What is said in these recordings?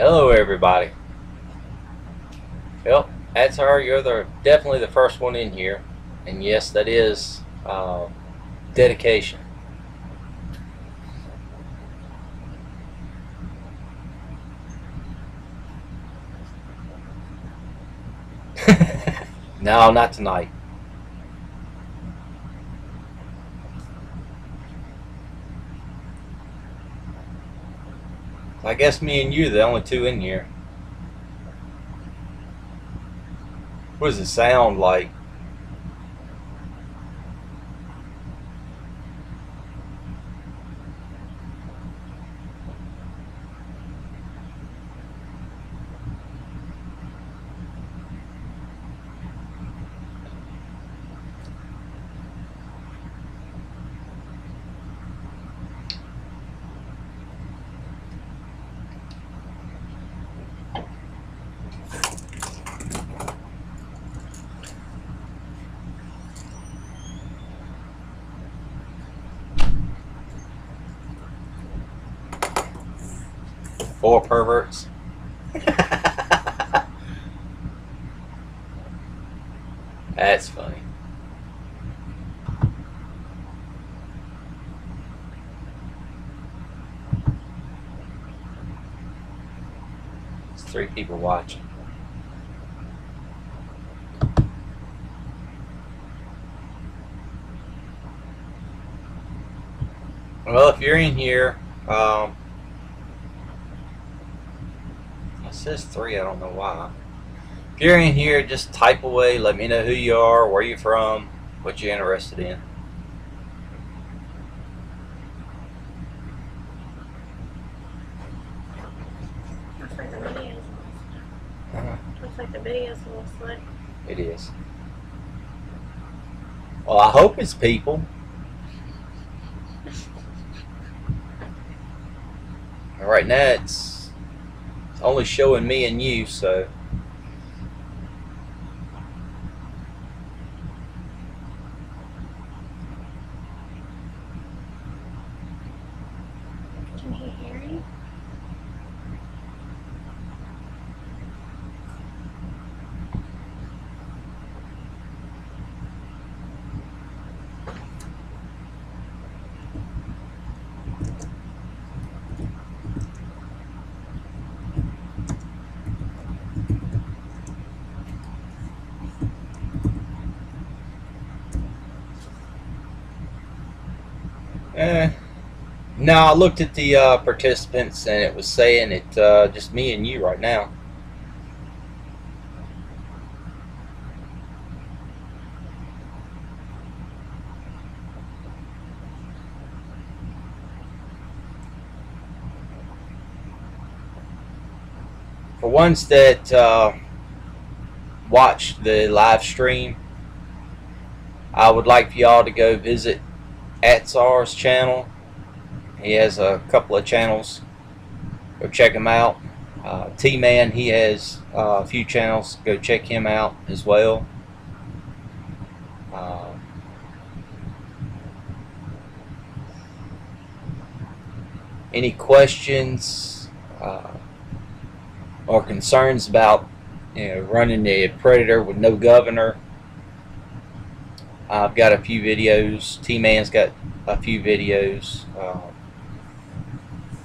Hello, everybody. Well, that's her. You're definitely the first one in here, and yes, that is dedication. No, not tonight. I guess me and you are the only two in here. What does it sound like? Four perverts. That's funny. It's three people watching. Well, if you're in here, it says three. I don't know why. If you're in here, just type away. Let me know who you are, where you're from, what you're interested in. Looks like the video's Uh-huh. Looks like the video's a little slick. It is. Well, I hope it's people. Right now, it's only showing me and you, so. Can he hear you? No, I looked at the participants and it was saying it just me and you right now. For ones that watched the live stream, I would like for y'all to go visit Atsar's channel. He has a couple of channels. Go check him out. T-Man, he has a few channels. Go check him out as well. Any questions or concerns about running a Predator with no governor? I've got a few videos. T-Man's got a few videos.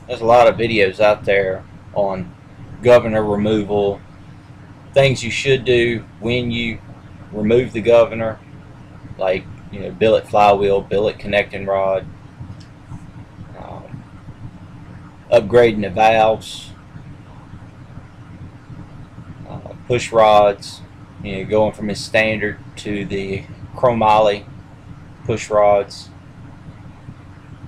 There's a lot of videos out there on governor removal, things you should do when you remove the governor, like billet flywheel, billet connecting rod, upgrading the valves, push rods, going from his standard to the chromoly push rods,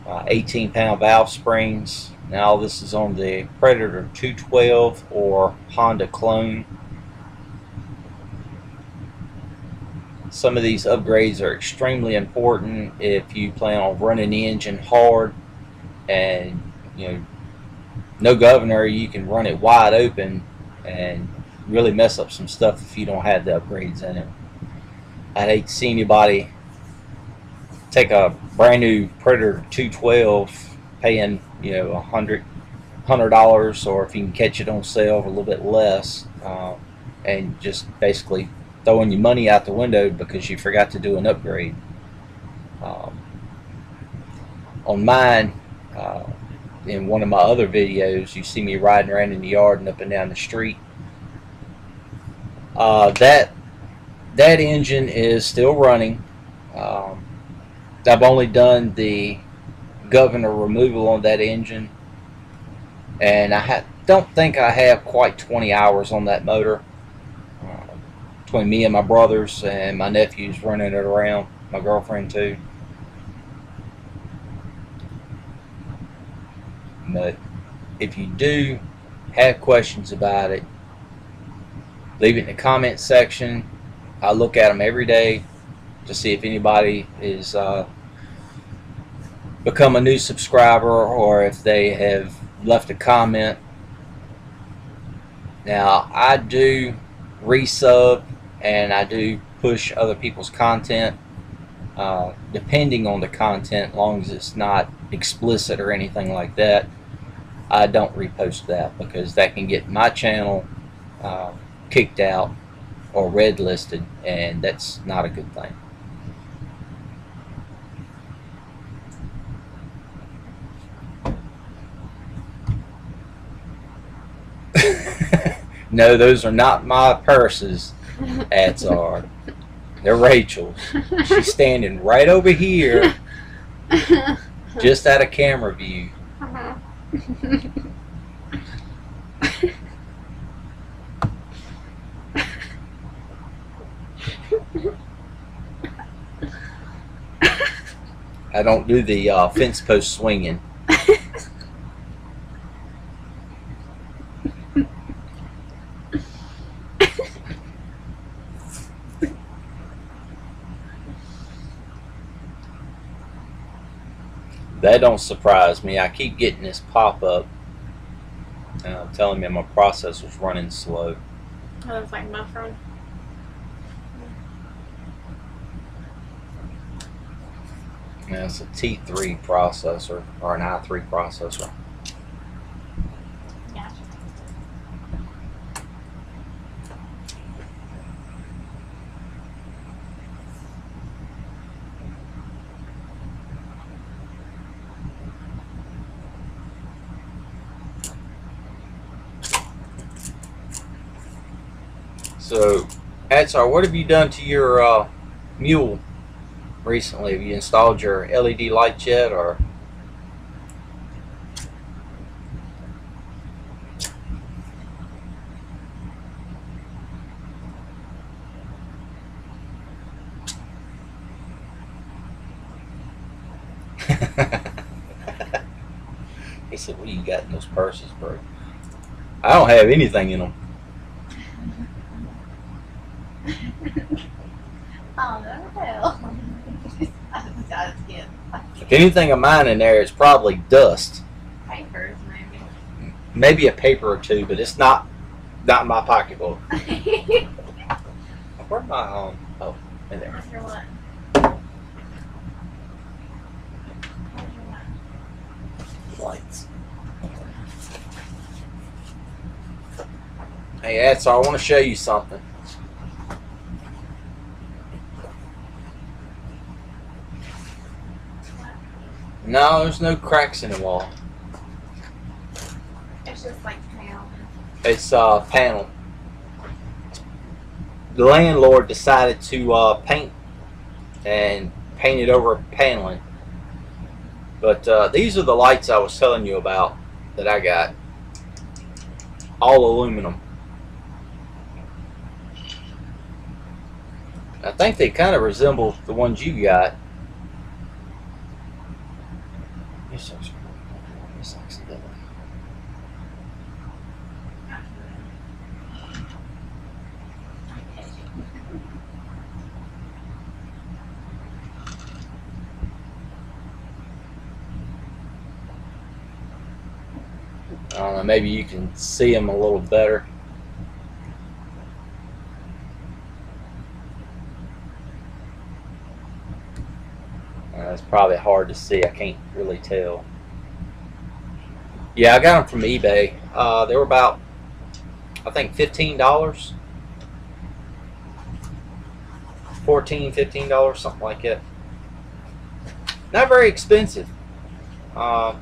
18-pound valve springs. Now this is on the Predator 212 or Honda clone. Some of these upgrades are extremely important if you plan on running the engine hard and no governor. You can run it wide open and really mess up some stuff if you don't have the upgrades in it. I'd hate to see anybody take a brand new Predator 212 paying $100,000, $100, or if you can catch it on sale for a little bit less, and just basically throwing your money out the window because you forgot to do an upgrade. On mine, in one of my other videos, you see me riding around in the yard and up and down the street. That engine is still running. I've only done the governor removal on that engine, and I don't think I have quite 20 hours on that motor. Between me and my brothers and my nephews running it around, my girlfriend too. But if you do have questions about it, leave it in the comment section. I look at them every day to see if anybody is become a new subscriber or if they have left a comment. Now, I do resub and I do push other people's content, depending on the content, as long as it's not explicit or anything like that. I don't repost that because that can get my channel kicked out or red listed, and that's not a good thing. No, those are not my purses, Atzar. They're Rachel's. She's standing right over here, just out of camera view. I don't do the fence post swinging. That don't surprise me. I keep getting this pop-up telling me my processor's running slow. Oh, it's like my phone. Yeah, it's a T3 processor, or an i3 processor. Yeah. So, Atzar, what have you done to your mule recently? Have you installed your LED lights yet, or? He said, "What do you got in those purses, bro?" I don't have anything in them. Oh, no hell. If anything of mine in there, it's probably dust. Papers, maybe. Maybe a paper or two, but it's not in my pocketbook. Where's my oh, in there. Where's your what? Lights. Hey, Atzar, I want to show you something. No, there's no cracks in the wall. It's just like panel. It's panel. The landlord decided to paint it over paneling. But these are the lights I was telling you about that I got. All aluminum. I think they kind of resemble the ones you got. I don't know, maybe you can see them a little better. It's probably hard to see. I can't really tell. Yeah, I got them from eBay. They were about, I think, $15, $14, $15, something like that. Not very expensive. Uh,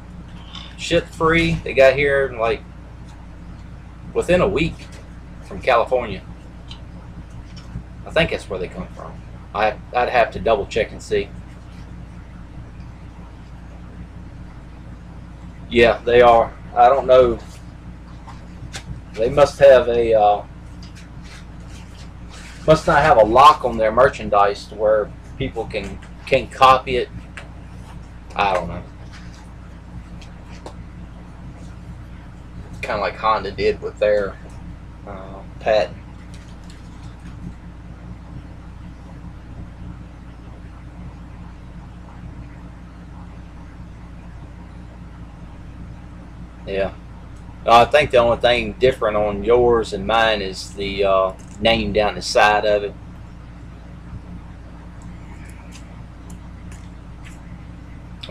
Ship free. They got here like within a week from California. I think that's where they come from. I'd have to double check and see. Yeah, they are. I don't know. They must have a must not have a lock on their merchandise to where people can copy it. I don't know. Kind of like Honda did with their patent. Yeah. I think the only thing different on yours and mine is the name down the side of it.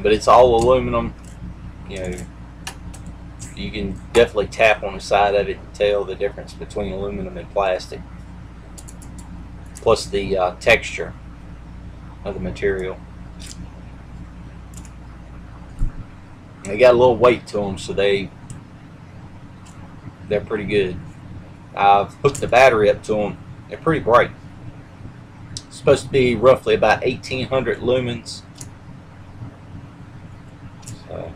But it's all aluminum. You know, you can definitely tap on the side of it and tell the difference between aluminum and plastic. Plus the texture of the material. They got a little weight to them, so they're pretty good. I've hooked the battery up to them. They're pretty bright. It's supposed to be roughly about 1800 lumens. So,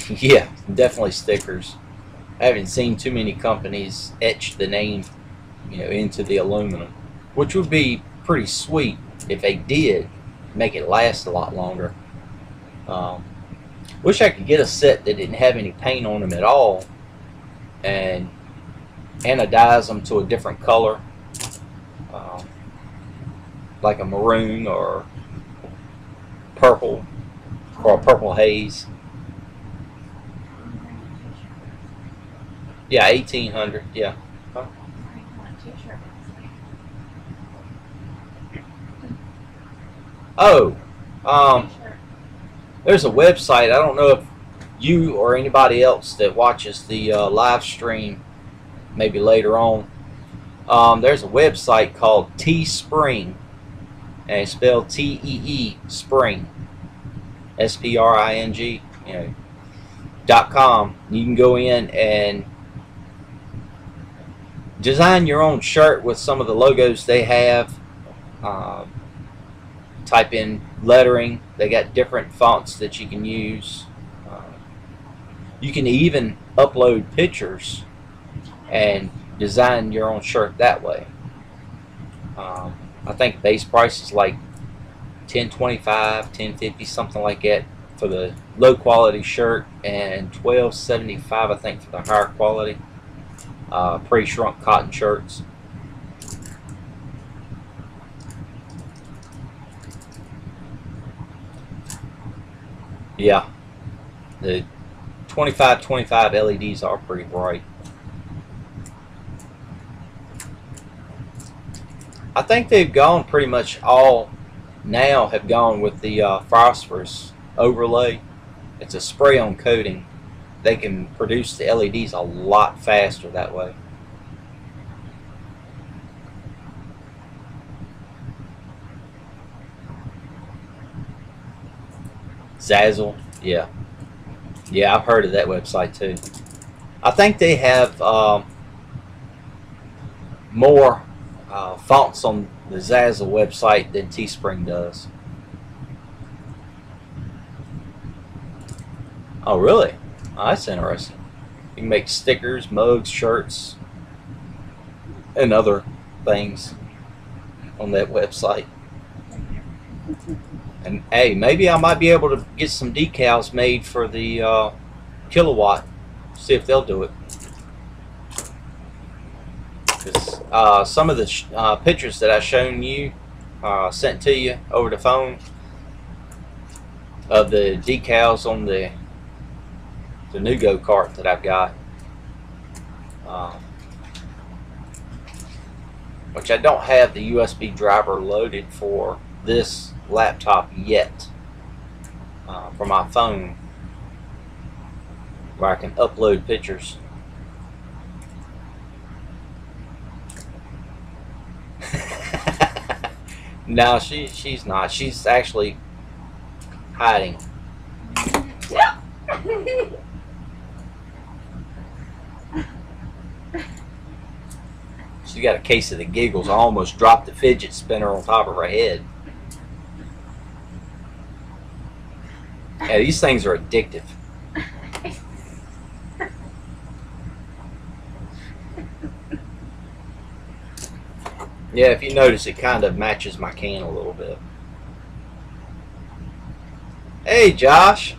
yeah, definitely stickers. I haven't seen too many companies etch the name, into the aluminum, which would be pretty sweet if they did make it last a lot longer. Wish I could get a set that didn't have any paint on them at all and anodize them to a different color, like a maroon or purple or a purple haze. Yeah, 1800. Yeah. Huh? Oh, there's a website. I don't know if you or anybody else that watches the live stream, maybe later on. There's a website called Teespring, and it's spelled T-E-E Spring, S-P-R-I-N-G, .com. You can go in and design your own shirt with some of the logos they have. Type in lettering. They got different fonts that you can use. You can even upload pictures and design your own shirt that way. I think base price is like $10.25, $10.50, something like that for the low quality shirt, and $12.75 I think for the higher quality pre-shrunk cotton shirts. Yeah, the 2525 LEDs are pretty bright. I think they've gone pretty much all now have gone with the phosphorus overlay. It's a spray-on coating. They can produce the LEDs a lot faster that way. Zazzle, yeah. Yeah, I've heard of that website too. I think they have more fonts on the Zazzle website than Teespring does. Oh, really? Oh, that's interesting. You can make stickers, mugs, shirts, and other things on that website. And hey, maybe I might be able to get some decals made for the Kilowatt. See if they'll do it. Because some of the pictures that I shown you, sent to you over the phone, of the decals on the new go-kart that I've got, which I don't have the USB driver loaded for this laptop yet. for my phone where I can upload pictures. No, she's not. She's actually hiding. She got a case of the giggles. I almost dropped the fidget spinner on top of her head. Yeah, these things are addictive. Yeah, if you notice, it kind of matches my can a little bit. Hey, Josh.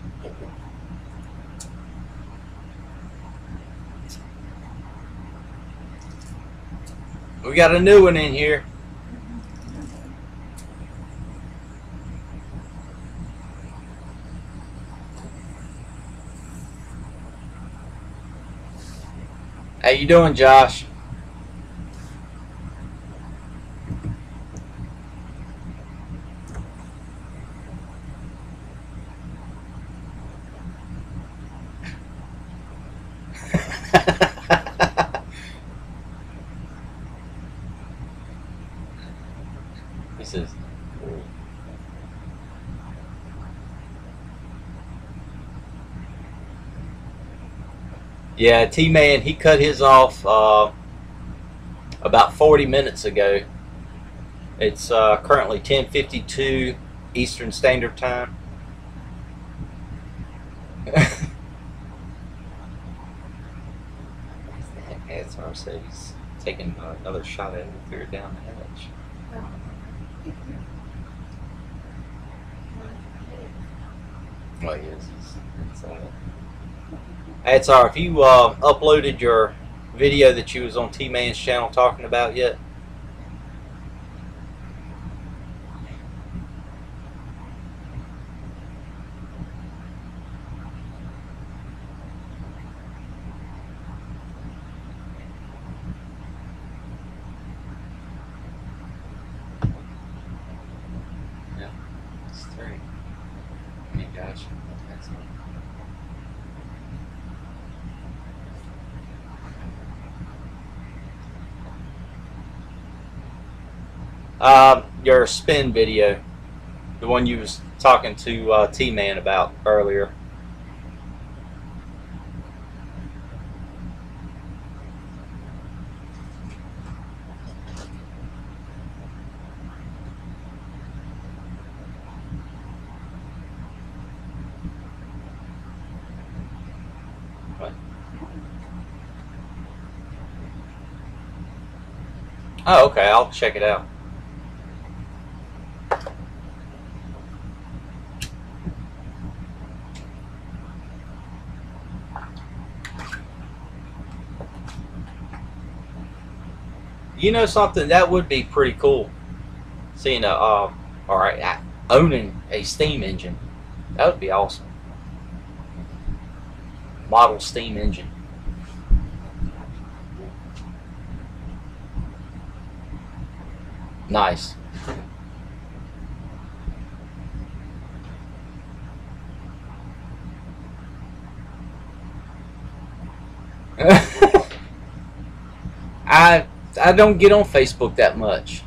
We got a new one in here. How you doing, Josh? This is yeah, T-Man, he cut his off about 40 minutes ago. It's currently 10:52 Eastern Standard Time. That's what I said. He's taking another shot at it through down the hatch. Well, he is. Hey, sorry, if you uploaded your video that you was on T-Man's channel talking about yet? Yeah, it's 3. You gotcha. Excellent. Your spin video, the one you was talking to T-Man about earlier. What? Oh, okay, I'll check it out. You know something, that would be pretty cool. Seeing owning a steam engine, that would be awesome. Model steam engine. Nice. I don't get on Facebook that much.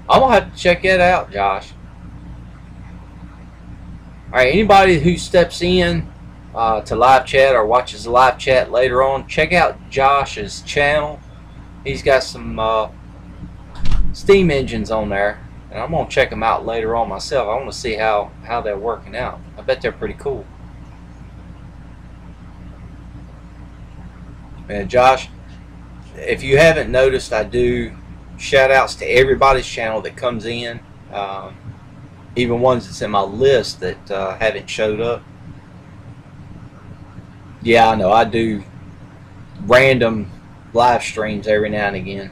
I'm gonna have to check it out, Josh. Alright, anybody who steps in to live chat or watches the live chat later on, check out Josh's channel. He's got some steam engines on there, and I'm gonna check them out later on myself. I want to see how they're working out. I bet they're pretty cool. And Josh, if you haven't noticed, I do shout outs to everybody's channel that comes in, even ones that's in my list that haven't showed up. Yeah, I know, I do random live streams every now and again.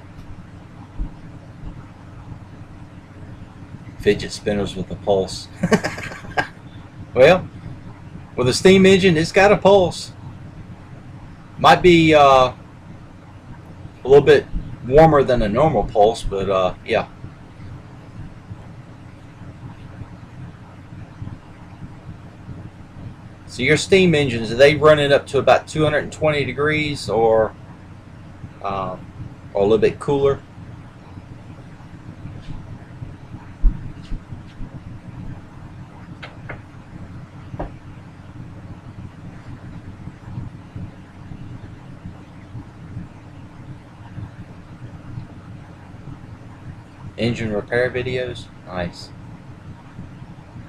Fidget spinners with a pulse. Well, with a steam engine, it's got a pulse. Might be a little bit warmer than a normal pulse, but yeah. So your steam engines, are they running up to about 220 degrees or a little bit cooler? Engine repair videos? Nice.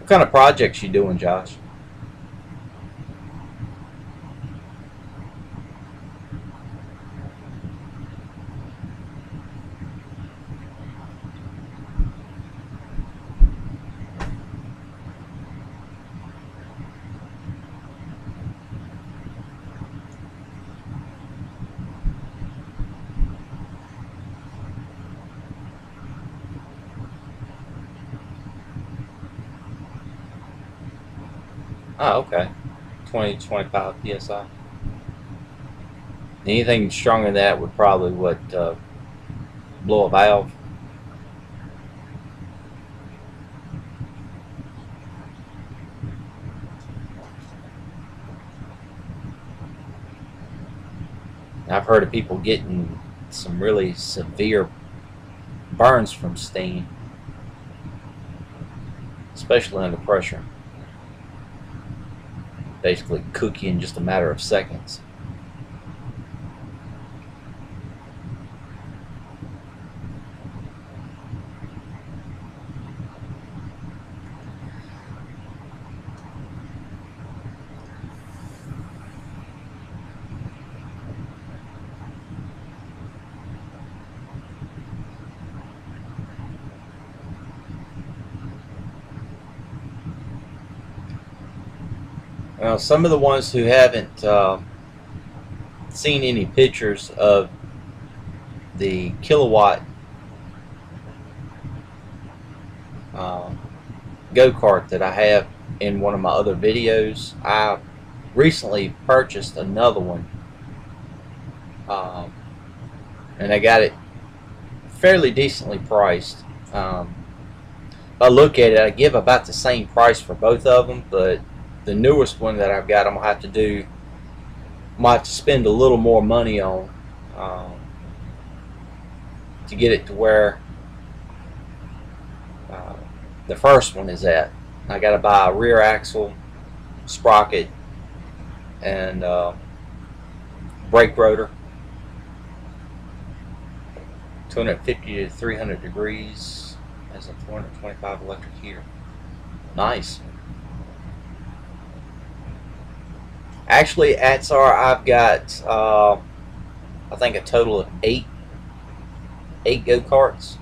What kind of projects you doing, Josh? Oh, okay. 20 to 25 psi. Anything stronger than that would probably blow a valve. I've heard of people getting some really severe burns from steam, especially under pressure. Basically cook you in just a matter of seconds. Well, some of the ones who haven't seen any pictures of the Kilowatt go-kart that I have in one of my other videos, I recently purchased another one, and I got it fairly decently priced. If I look at it, I give about the same price for both of them, but the newest one that I've got, I'm gonna have to spend a little more money on to get it to where the first one is at. I gotta buy a rear axle, sprocket, and brake rotor. 250 to 300 degrees as a 425 electric heater. Nice. Actually, at SAR, I've got I think a total of eight go-karts.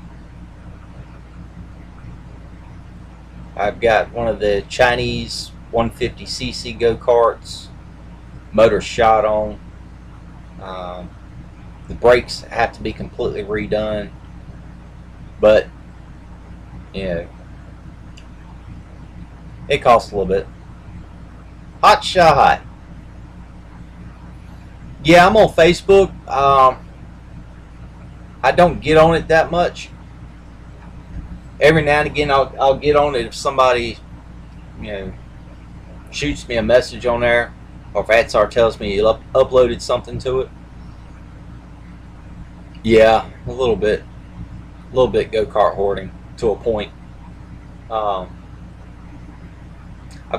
I've got one of the Chinese 150cc go-karts, motor shot on. The brakes have to be completely redone, but you know, it costs a little bit. Hot shot. Yeah, I'm on Facebook. I don't get on it that much. Every now and again, I'll get on it if somebody, shoots me a message on there, or if ATSAR tells me you uploaded something to it. Yeah, a little bit go-kart hoarding to a point. I've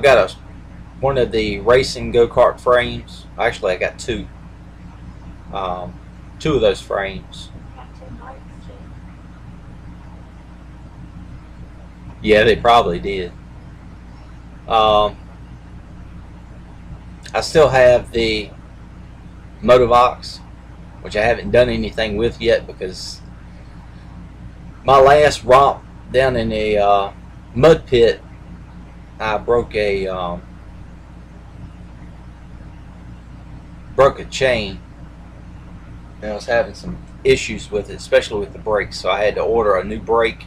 got one of the racing go-kart frames. Actually, I got two. Two of those frames. Yeah, they probably did. I still have the Motovox, which I haven't done anything with yet because my last romp down in a mud pit, I broke a chain, and I was having some issues with it, especially with the brakes, so I had to order a new brake.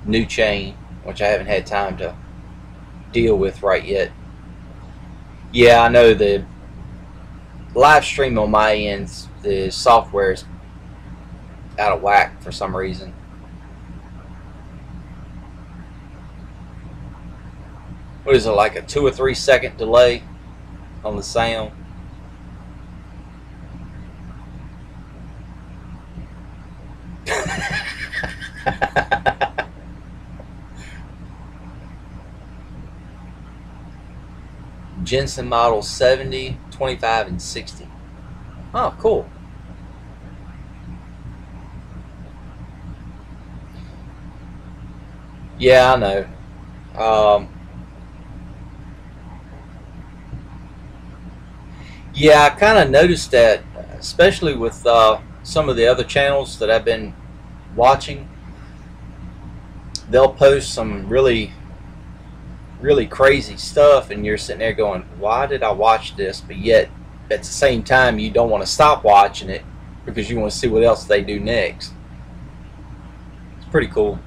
New chain, which I haven't had time to deal with right yet. Yeah, I know the live stream on my end, the software is out of whack for some reason. what is it, like a 2 or 3 second delay on the sound. Jensen model 70, 25, and 60. Oh, cool. Yeah, I know. Yeah, I kind of noticed that, especially with some of the other channels that I've been watching. They'll post some really crazy stuff, and you're sitting there going, why did I watch this? But yet at the same time you don't want to stop watching it because you want to see what else they do next. It's pretty cool.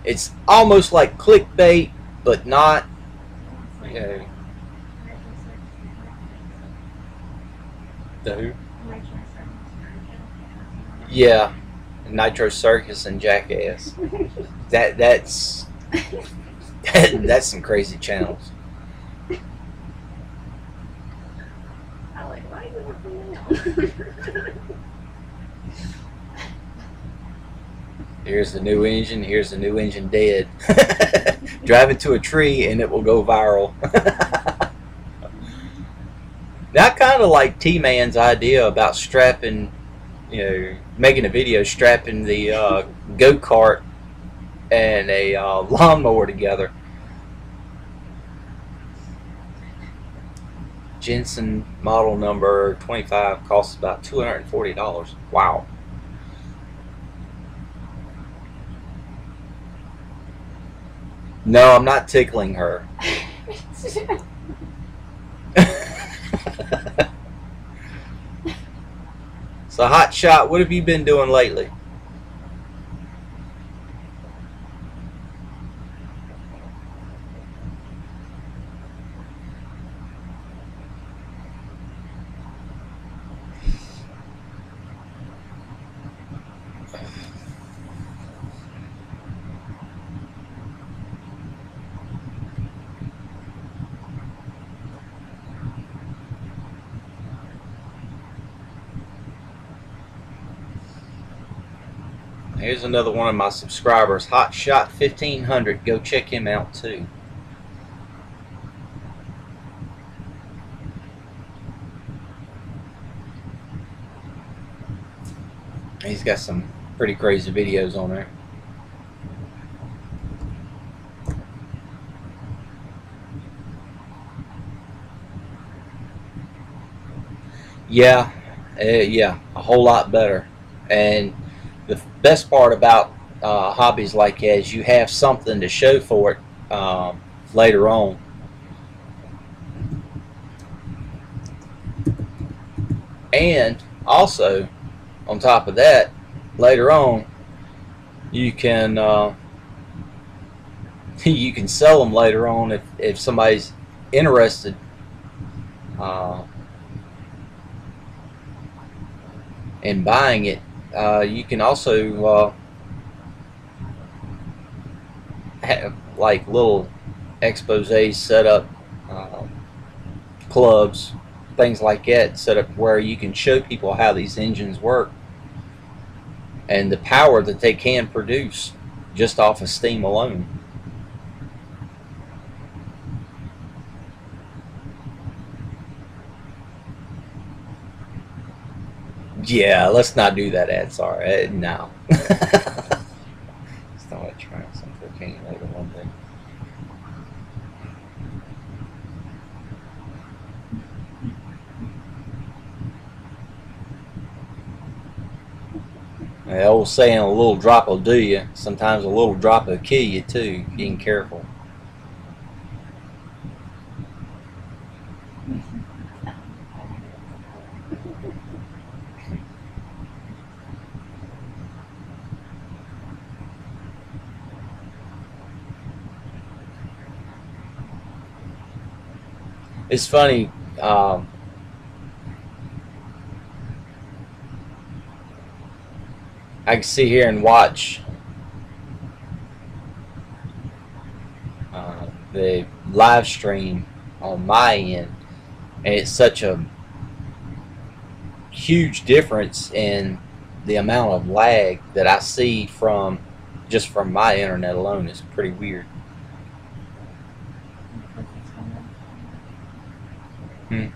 It's almost like clickbait, but not, you know. The who? Yeah, Nitro Circus and Jackass. That's that's some crazy channels. I like, why are you looking now? Here's the new engine. Here's the new engine dead. Drive it to a tree and it will go viral. Now, I kind of like T-Man's idea about strapping, you know, making a video strapping the go-kart and a lawnmower together. Jensen model number 25 costs about $240. Wow. No, I'm not tickling her. So, Hot Shot, what have you been doing lately? Here's another one of my subscribers, Hot Shot 1500. Go check him out too. He's got some pretty crazy videos on there. Yeah, yeah, a whole lot better. And the best part about hobbies like that is you have something to show for it later on. And also, on top of that, later on, you can you can sell them later on if somebody's interested. In buying it. You can also have like little exposés set up, clubs, things like that set up where you can show people how these engines work and the power that they can produce just off of steam alone. Yeah, let's not do that ad. Sorry, no. Start like trying some cocaine later one day. The old saying, a little drop will do you. Sometimes a little drop will kill you too, being careful. It's funny, I can sit here and watch the live stream on my end, and it's such a huge difference in the amount of lag that I see from just from my internet alone. Is pretty weird. Hmm.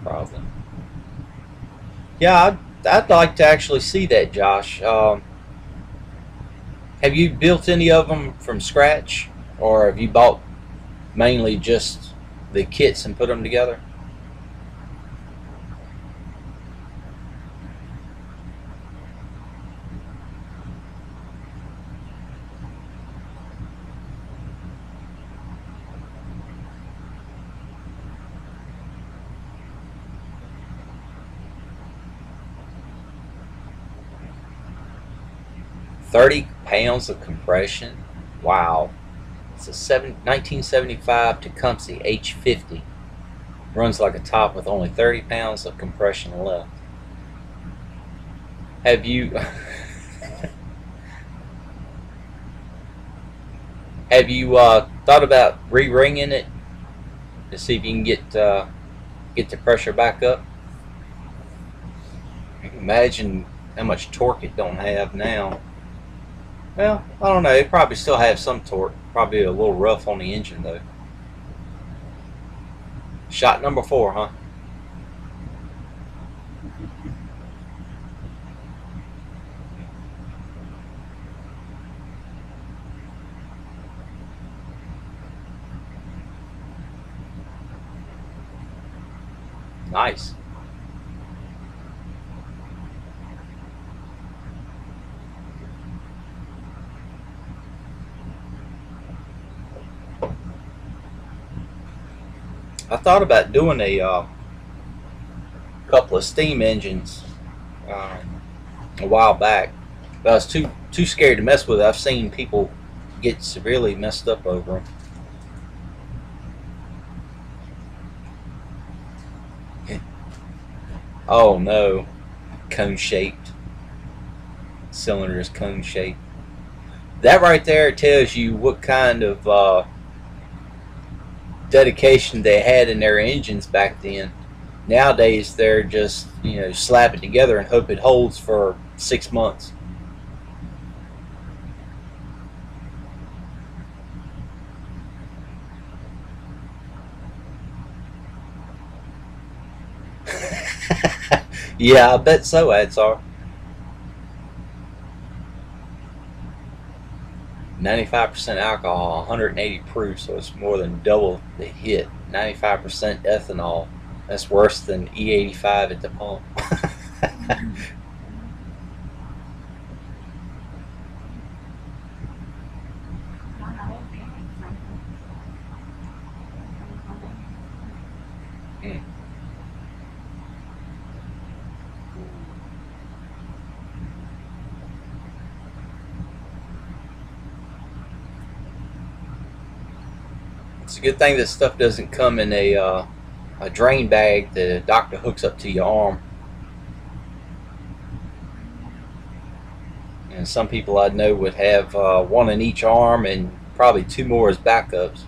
Probably. Yeah, I'd like to actually see that, Josh. Have you built any of them from scratch, or have you bought mainly just the kits and put them together? £30 of compression. Wow. It's a 1975 Tecumseh H50. Runs like a top with only 30 pounds of compression left. Have you have you thought about re-ringing it to see if you can get the pressure back up? Imagine how much torque it don't have now. Well, I don't know. It probably still have some torque. Probably a little rough on the engine though. Shot number 4, huh? Nice. I thought about doing a couple of steam engines a while back, but I was too scared to mess with it. I've seen people get severely messed up over them. Oh no, cone shaped. Cylinder is cone shaped. That right there tells you what kind of dedication they had in their engines back then. Nowadays they're just, slap it together and hope it holds for 6 months. Yeah, I bet so, Adsar. 95% alcohol, 180 proof, so it's more than double the hit. 95% ethanol. That's worse than E85 at the pump. Mm. It's a good thing this stuff doesn't come in a drain bag that a doctor hooks up to your arm. And some people I know would have one in each arm and probably 2 more as backups.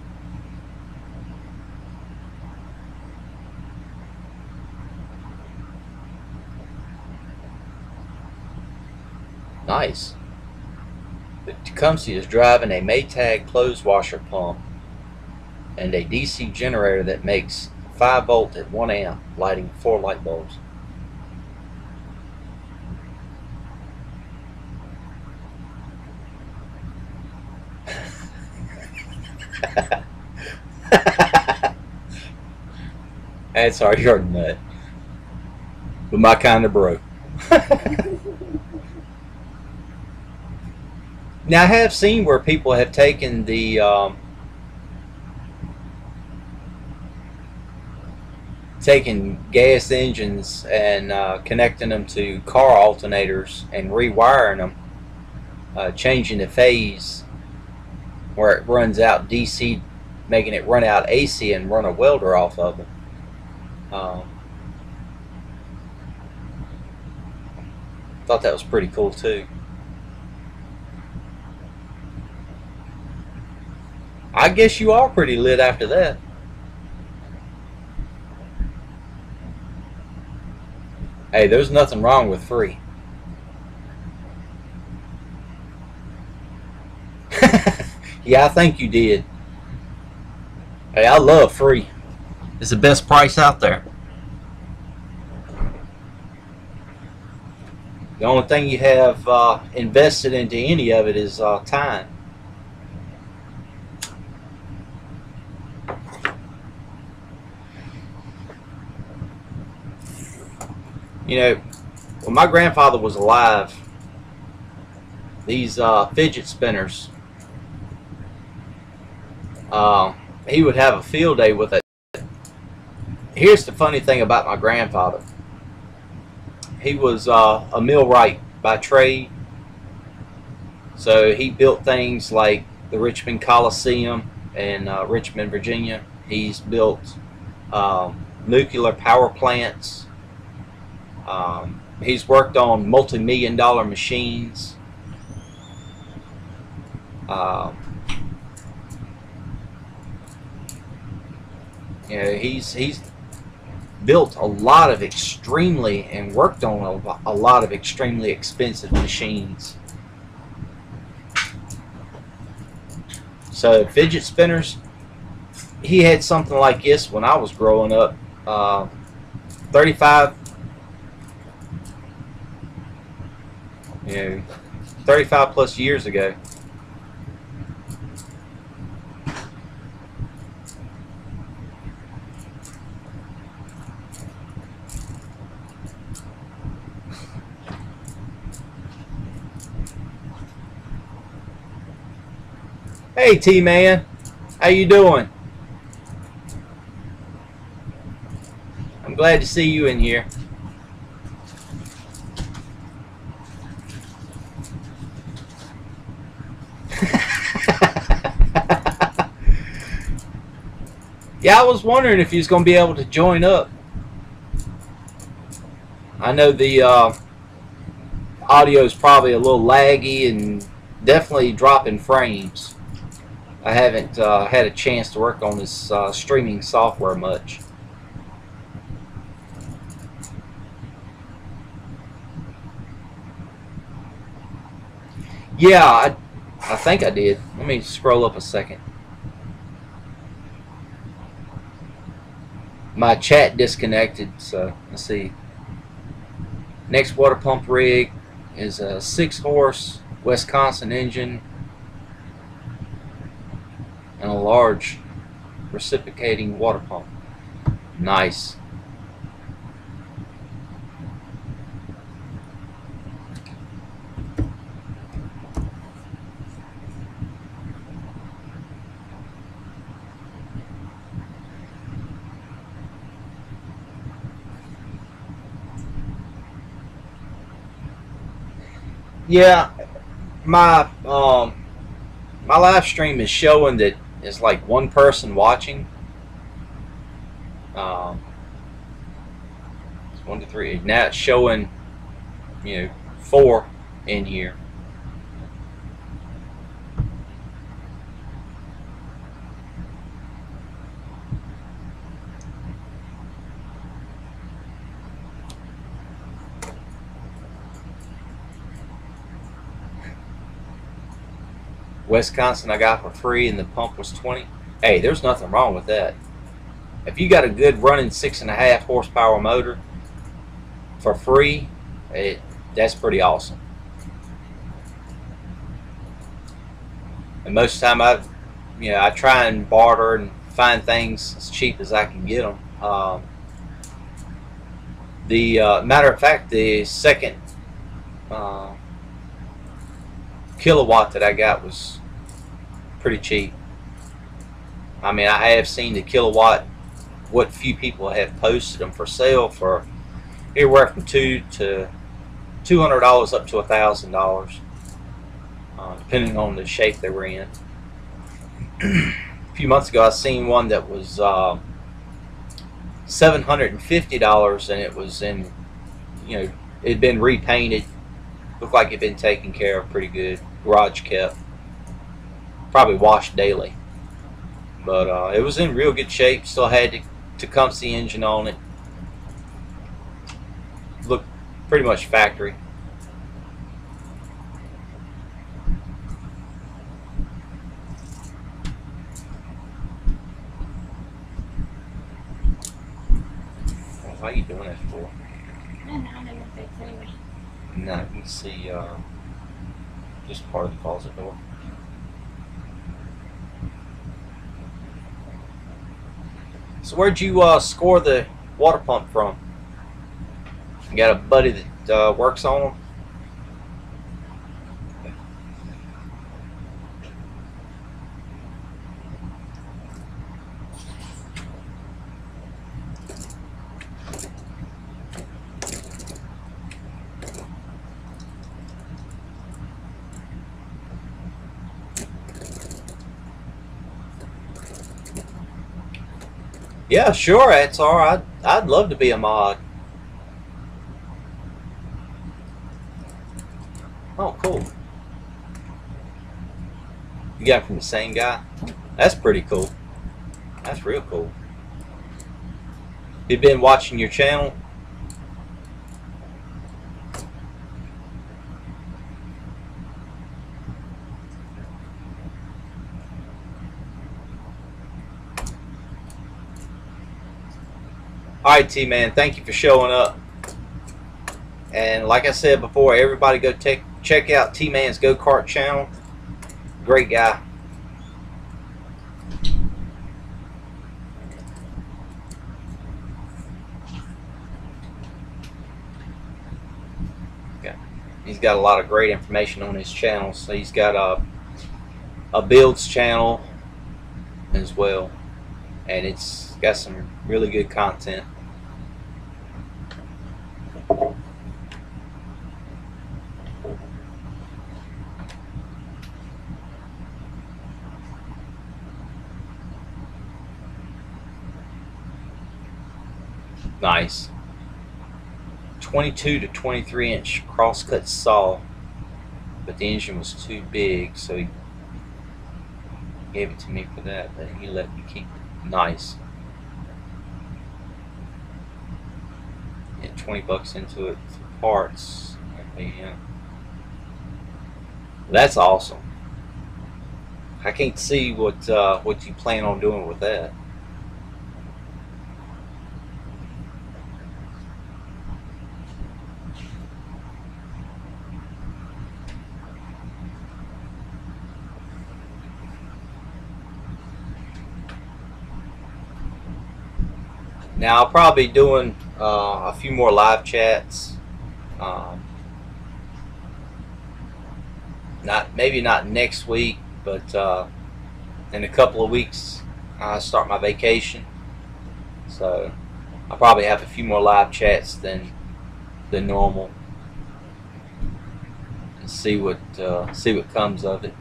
Nice. The Tecumseh is driving a Maytag clothes washer pump and a DC generator that makes 5 volt at 1 amp, lighting 4 light bulbs. That's hard, you're a nut. But my kind of broke. Now I have seen where people have taken the taking gas engines and connecting them to car alternators and rewiring them, changing the phase where it runs out DC, making it run out AC and run a welder off of them. Thought that was pretty cool too. I guess you are pretty lit after that. Hey, there's nothing wrong with free. Yeah, I think you did. Hey, I love free. It's the best price out there. The only thing you have invested into any of it is time. You know, when my grandfather was alive, these fidget spinners, he would have a field day with it. Here's the funny thing about my grandfather. He was a millwright by trade, so he built things like the Richmond Coliseum in Richmond, Virginia. He's built nuclear power plants. He's worked on multi-million-dollar machines. You know, he's built a lot of extremely and worked on a lot of extremely expensive machines. So fidget spinners, he had something like this when I was growing up. 35 plus years ago. Hey T-Man, how you doing? I'm glad to see you in here. Yeah, I was wondering if you was going to be able to join up. I know the audio is probably a little laggy and definitely dropping frames. I haven't had a chance to work on this streaming software much. Yeah, I think I did. Let me scroll up a second. My chat disconnected, so let's see. Next water pump rig is a 6-horse Wisconsin engine and a large reciprocating water pump. Nice. Yeah, my my live stream is showing that it's like one person watching. It's 1 to 3. Now it's showing, 4 in here. Wisconsin I got for free and the pump was 20. Hey, there's nothing wrong with that. If you got a good running 6.5 horsepower motor for free, that's pretty awesome. And most of the time I try and barter and find things as cheap as I can get them. Matter of fact, the second kilowatt that I got was pretty cheap. I mean, I have seen the kilowatt, what few people have posted them for sale for anywhere from $200 to $200 up to $1,000, depending on the shape they were in. A few months ago, I seen one that was $750, and it was in, it had been repainted. Looked like it'd been taken care of pretty good. Garage kept. Probably washed daily. but it was in real good shape. Still had the Tecumseh engine on it. Looked pretty much factory. Why are you doing that for? I don't know, I'm gonna fix it anyway. No, you can see just part of the closet door. So where'd you score the water pump from? You got a buddy that works on them? Yeah, sure, it's alright. I'd love to be a mod. Oh, cool. You got it from the same guy? That's pretty cool. That's real cool. You been watching your channel? Alright, T-Man, thank you for showing up. And like I said before, everybody go check out T-Man's Go-Kart channel. Great guy. He's got a lot of great information on his channel. So he's got a builds channel as well, and it's got some really good content. Nice. 22 to 23 inch crosscut saw, but the engine was too big, so he gave it to me for that, but he let me keep it. Nice. Yeah, 20 bucks into it for parts. Yeah. That's awesome. I can't see what you plan on doing with that. Now I'll probably be doing a few more live chats. Maybe not next week, but in a couple of weeks I start my vacation, so I'll probably have a few more live chats than normal, and see what comes of it.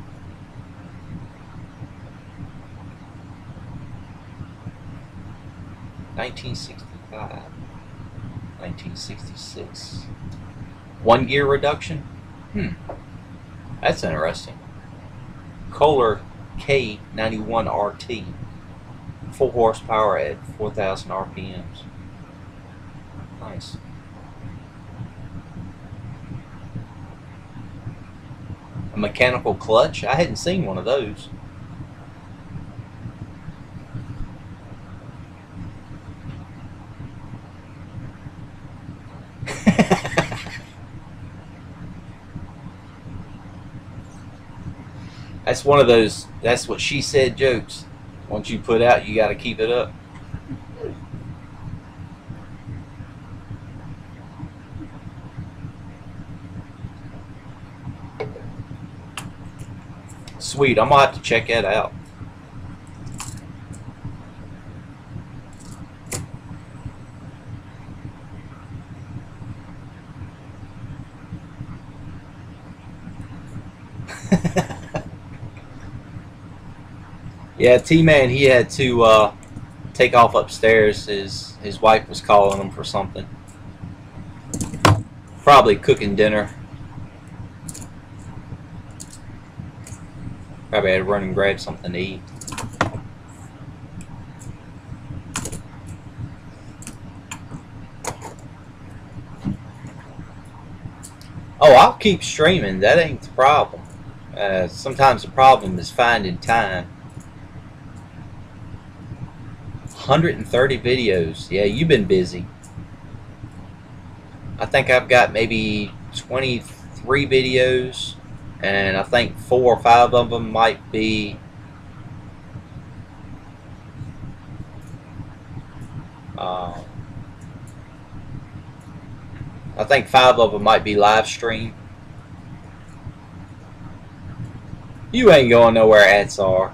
(1965), 1966. 1 gear reduction? That's interesting. Kohler K91 RT. Full horsepower at 4,000 RPMs. Nice. A mechanical clutch? I hadn't seen one of those. That's one of those, that's what she said jokes. Once you put out, you got to keep it up. Sweet, I'm going to have to check that out. Yeah, T-Man, he had to take off upstairs. His wife was calling him for something. Probably cooking dinner. Probably had to run and grab something to eat. Oh, I'll keep streaming. That ain't the problem. Sometimes the problem is finding time. 130 videos. Yeah, you've been busy. I think I've got maybe 23 videos, and I think 4 or 5 of them might be I think 5 of them might be live stream. You ain't going nowhere, Ansar.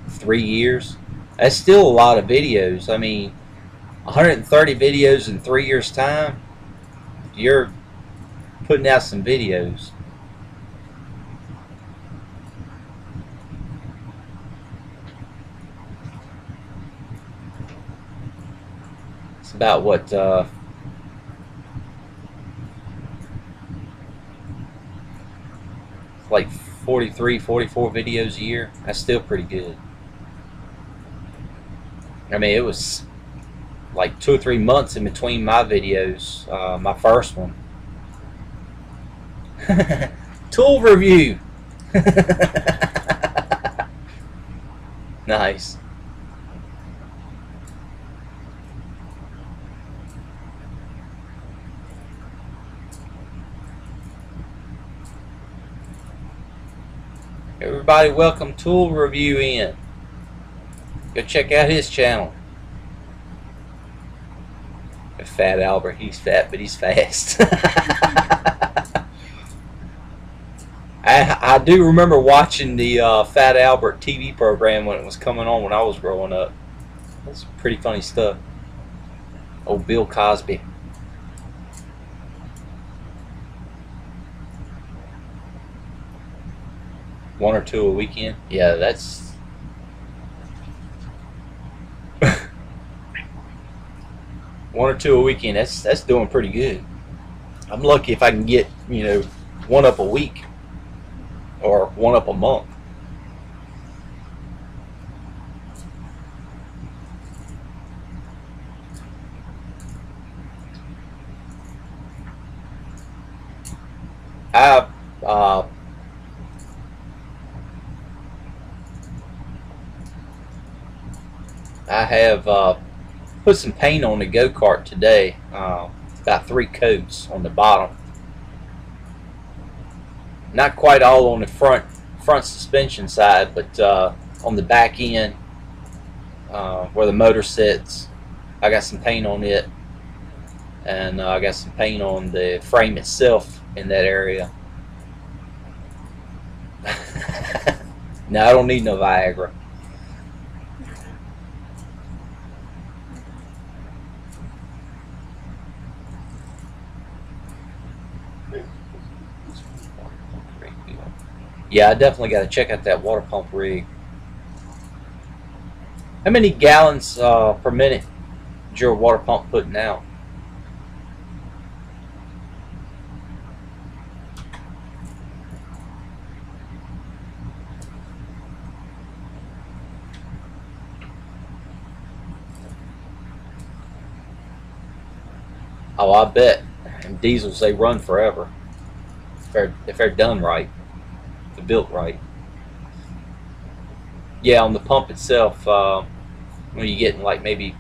3 years. That's still a lot of videos. I mean, 130 videos in 3 years' time. You're putting out some videos. It's about what, like 43, 44 videos a year. That's still pretty good. I mean, it was like 2 or 3 months in between my videos. My first one. Tool review. Nice. Everybody, welcome Tool Review in. Go check out his channel. Fat Albert, he's fat, but he's fast. I do remember watching the Fat Albert TV program when it was coming on when I was growing up. That's pretty funny stuff. Oh, Bill Cosby. One or two a weekend. Yeah, that's... One or two a weekend. That's doing pretty good. I'm lucky if I can get, you know, one up a week or one up a month. I have put some paint on the go-kart today. About 3 coats on the bottom. Not quite all on the front suspension side, but on the back end where the motor sits, I got some paint on it, and I got some paint on the frame itself in that area. No, I don't need no Viagra. Yeah, I definitely got to check out that water pump rig. How many gallons per minute is your water pump putting out? Oh, I bet. And diesels, they run forever if they're done right. Built right. Yeah, on the pump itself, when you're getting like maybe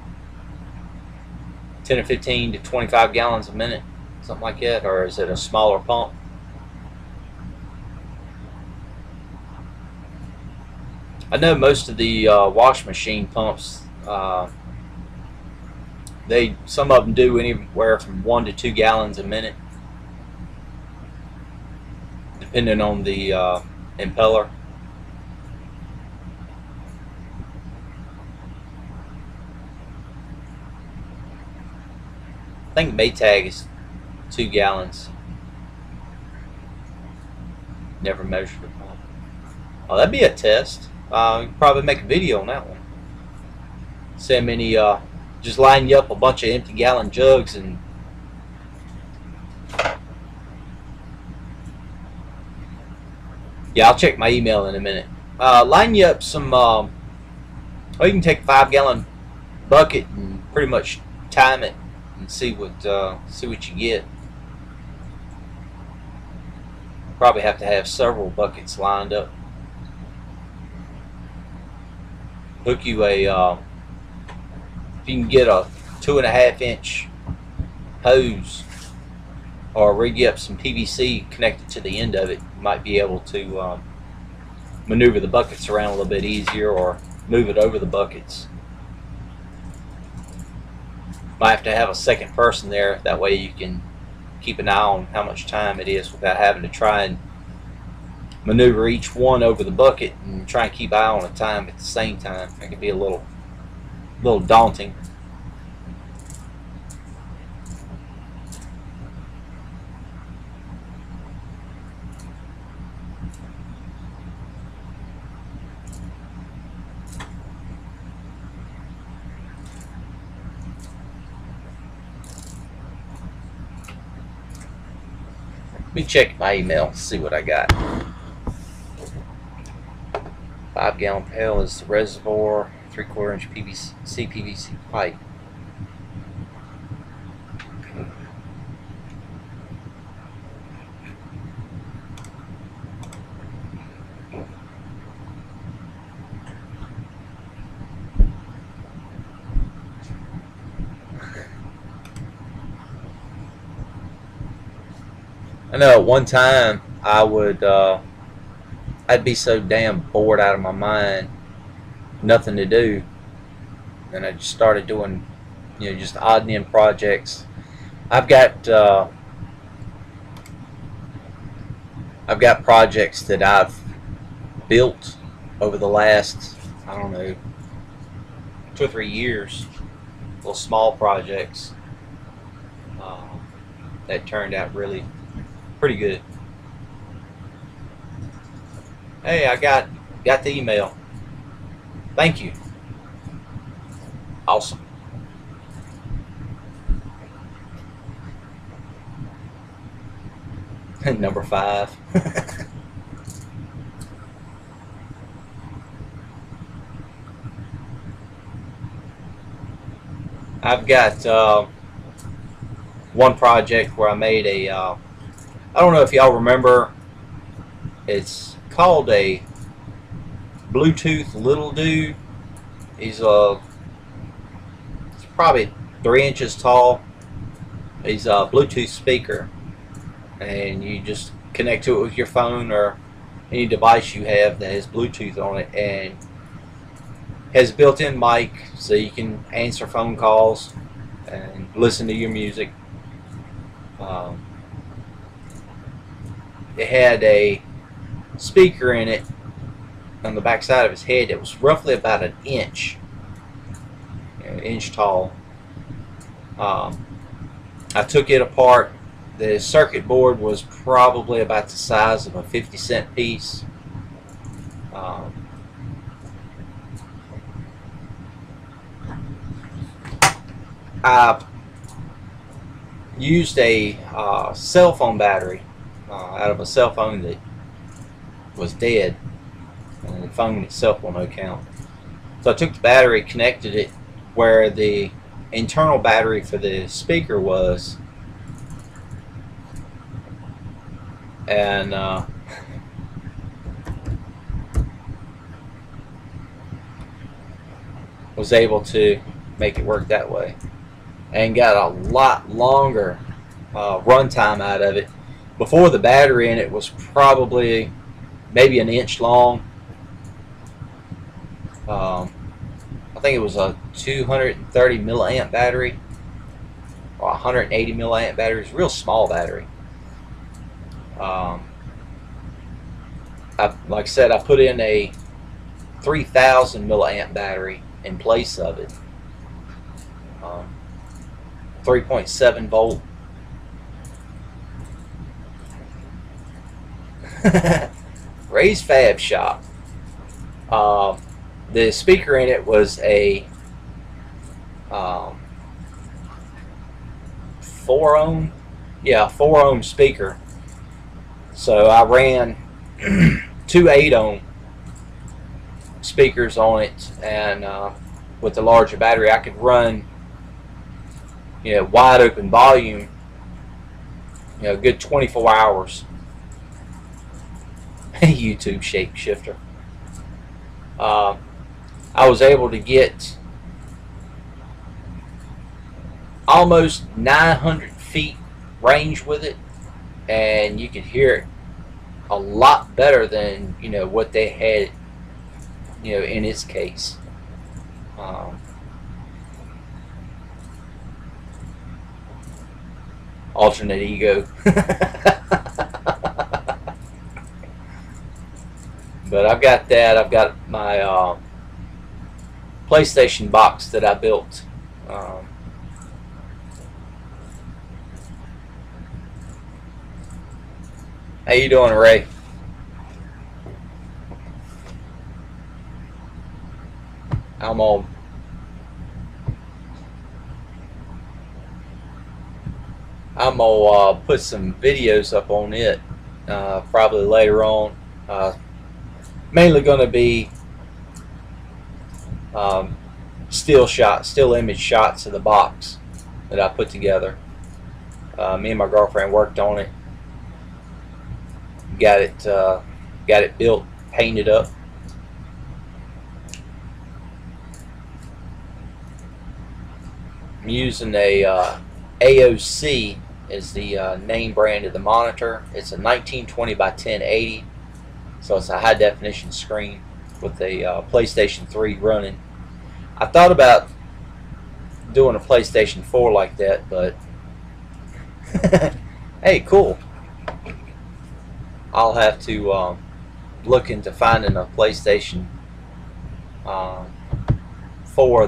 10 or 15 to 25 gallons a minute, something like that, or is it a smaller pump? I know most of the wash machine pumps, some of them do anywhere from 1 to 2 gallons a minute, depending on the impeller. I think Maytag is 2 gallons. Never measured it. Oh, that'd be a test. You could probably make a video on that one. Send many, just line you up a bunch of empty gallon jugs and yeah, I'll check my email in a minute. Line you up some Or you can take a 5-gallon bucket and pretty much time it and see what you get. Probably have to have several buckets lined up. Hook you a if you can get a 2.5-inch hose or rig up some PVC connected to the end of it, you might be able to maneuver the buckets around a little bit easier or move it over the buckets. Might have to have a second person there, that way you can keep an eye on how much time it is without having to try and maneuver each one over the bucket and try and keep eye on the time at the same time. It can be a little daunting. Let me check my email, see what I got. 5-gallon pail is the reservoir, 3/4-inch PVC pipe. I know at one time I'd be so damn bored out of my mind, nothing to do, and I just started doing, just odd and end projects. I've got projects that I've built over the last, I don't know, 2 or 3 years, little small projects that turned out really pretty good. Hey, I got the email. Thank you. Awesome. Number 5. I've got one project where I made a I don't know if y'all remember, it's called a Bluetooth little dude. He's probably 3 inches tall. He's a Bluetooth speaker, and you just connect to it with your phone or any device you have that has Bluetooth on it, and has a built-in mic so you can answer phone calls and listen to your music. It had a speaker in it on the back side of his head that was roughly about an inch, an inch tall. I took it apart. The circuit board was probably about the size of a 50-cent piece. I used a cell phone battery out of a cell phone that was dead, and the phone itself will no count. So I took the battery, connected it where the internal battery for the speaker was, and was able to make it work that way, and got a lot longer runtime out of it. Before, the battery in it was probably maybe an inch long. I think it was a 230 milliamp battery or 180 milliamp battery. It's a real small battery. Like I said, I put in a 3000 milliamp battery in place of it. 3.7 volt. Ray's Fab Shop. The speaker in it was a 4 ohm, 4 ohm speaker. So I ran 2 8 ohm speakers on it, and with the larger battery, I could run, wide open volume, a good 24 hours. YouTube shapeshifter. I was able to get almost 900 feet range with it, and you could hear it a lot better than what they had in its case. Alternate ego. But I've got that. I've got my PlayStation box that I built. How you doing, Ray? I'm gonna put some videos up on it probably later on. Mainly gonna be still image shots of the box that I put together. Me and my girlfriend worked on it. Got it built, painted up. I'm using a AOC is the name brand of the monitor. It's a 1920 by 1080, so it's a high definition screen with a PlayStation 3 running. I thought about doing a PlayStation 4 like that, but hey, cool. I'll have to look into finding a PlayStation 4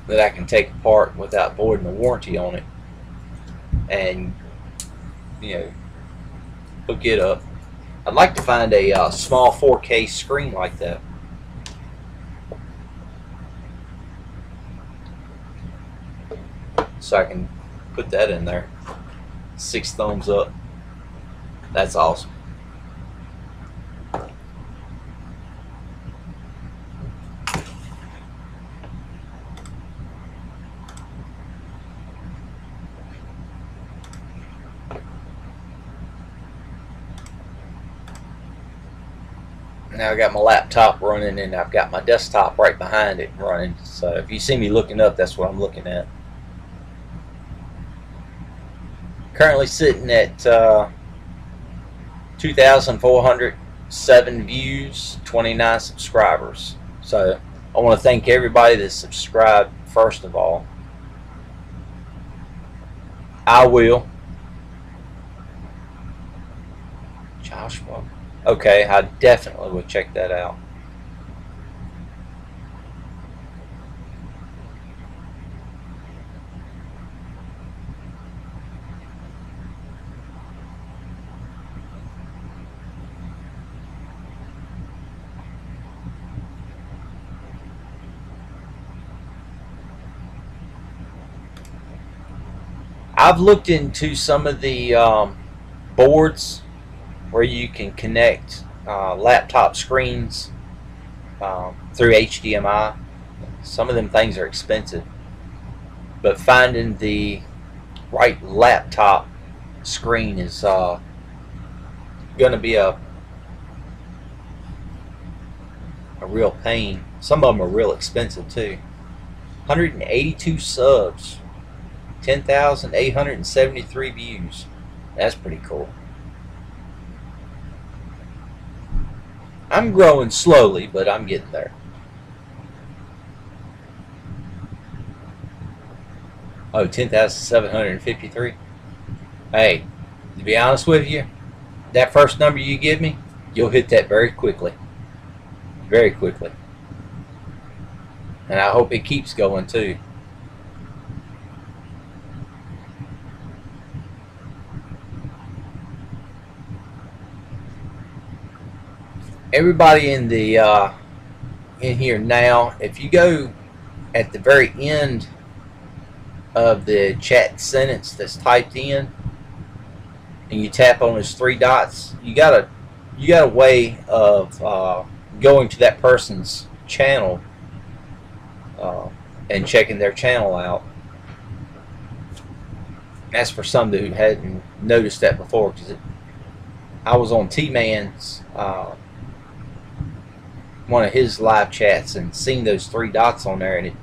that I can take apart without voiding the warranty on it, and hook it up. I'd like to find a small 4K screen like that. So I can put that in there. 6 thumbs up. That's awesome. Now I got my laptop running, and I've got my desktop right behind it running. So if you see me looking up, that's what I'm looking at. Currently sitting at 2,407 views, 29 subscribers. So I want to thank everybody that subscribed first of all. I will. Joshua. Okay, I definitely will check that out. I've looked into some of the boards where you can connect laptop screens through HDMI. Some of them things are expensive, but finding the right laptop screen is going to be a real pain. Some of them are real expensive too. 182 subs, 10,873 views. That's pretty cool. I'm growing slowly, but I'm getting there. Oh, 10,753. Hey, to be honest with you, that first number you give me, you'll hit that very quickly. Very quickly. And I hope it keeps going too. Everybody in the in here now, if you go at the very end of the chat sentence that's typed in, and you tap on those three dots, you got a way of going to that person's channel and checking their channel out. That's for some who hadn't noticed that before, because I was on T-Man's one of his live chats and seen those three dots on there, and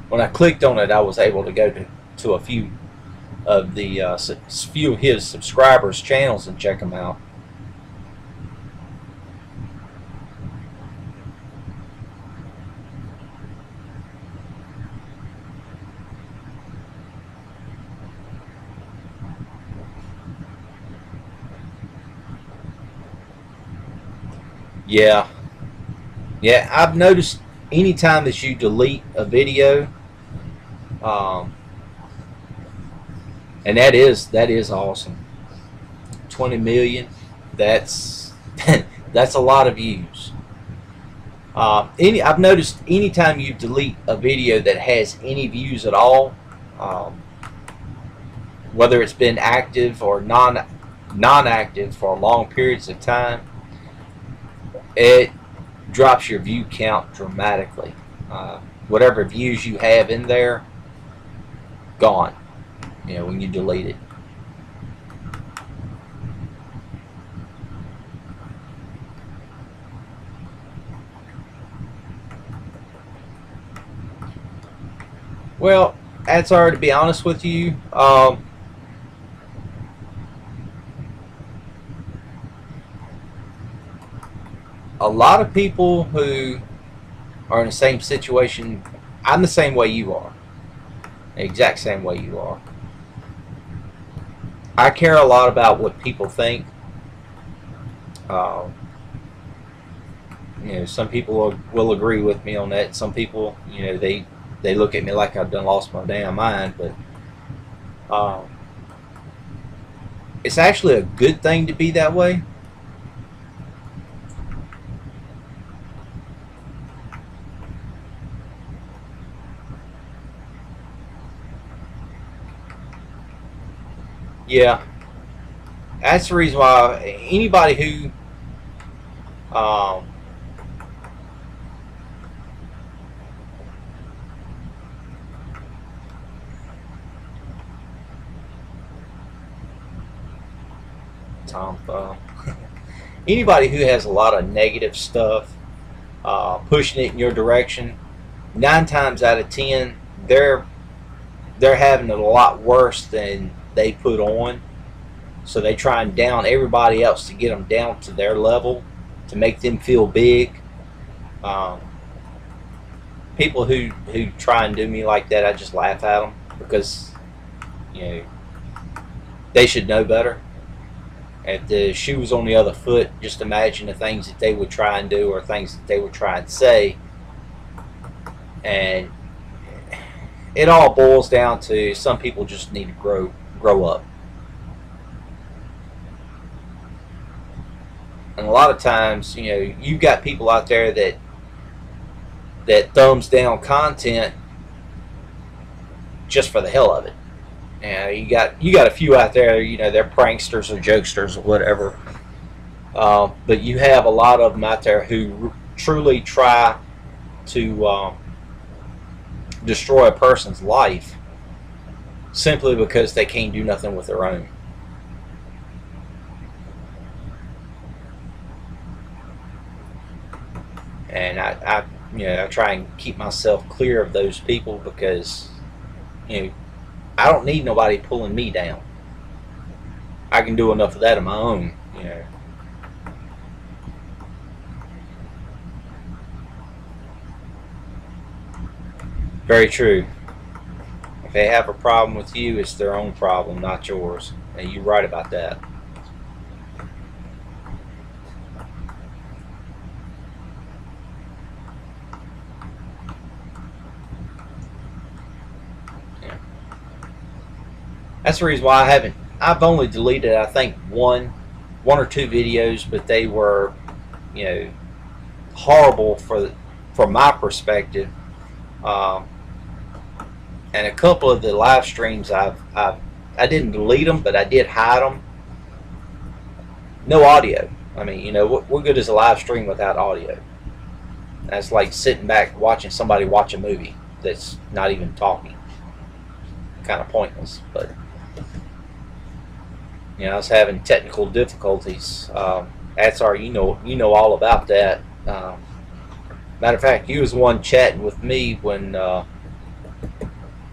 when I clicked on it, I was able to go to a few of his subscribers' channels and check them out. Yeah, I've noticed anytime that you delete a video, and that is awesome. 20 million, that's that's a lot of views. I've noticed anytime you delete a video that has any views at all, whether it's been active or non-active for long periods of time, it drops your view count dramatically. Whatever views you have in there, gone, when you delete it. Well, that's already, to be honest with you, a lot of people who are in the same situation, I'm the same way you are, the exact same way you are. I care a lot about what people think. Some people will agree with me on that. Some people, they look at me like I've done lost my damn mind, but it's actually a good thing to be that way. Yeah, that's the reason why anybody who anybody who has a lot of negative stuff pushing it in your direction, 9 times out of 10 they're having it a lot worse than they put on. So they try and down everybody else to get them down to their level, to make them feel big. People who try and do me like that, I just laugh at them, because they should know better. If the shoe was on the other foot, just imagine the things that they would try and do, or things that they would try and say. And it all boils down to, some people just need to grow up. And a lot of times, you've got people out there that thumbs down content just for the hell of it. And you got a few out there, they're pranksters or jokesters or whatever. But you have a lot of them out there who truly try to destroy a person's life simply because they can't do nothing with their own. And I try and keep myself clear of those people, because I don't need nobody pulling me down. I can do enough of that on my own. Very true. If they have a problem with you, it's their own problem, not yours. And you're right about that. Yeah. That's the reason why I've only deleted, I think, one or two videos, but they were, horrible from my perspective. And a couple of the live streams, I didn't delete them, but I did hide them, no audio. I mean, you know, what good is a live stream without audio? That's like sitting back watching somebody watch a movie that's not even talking. Kind of pointless. But you know, I was having technical difficulties. Atzar, you know all about that. Matter of fact, you was the one chatting with me when I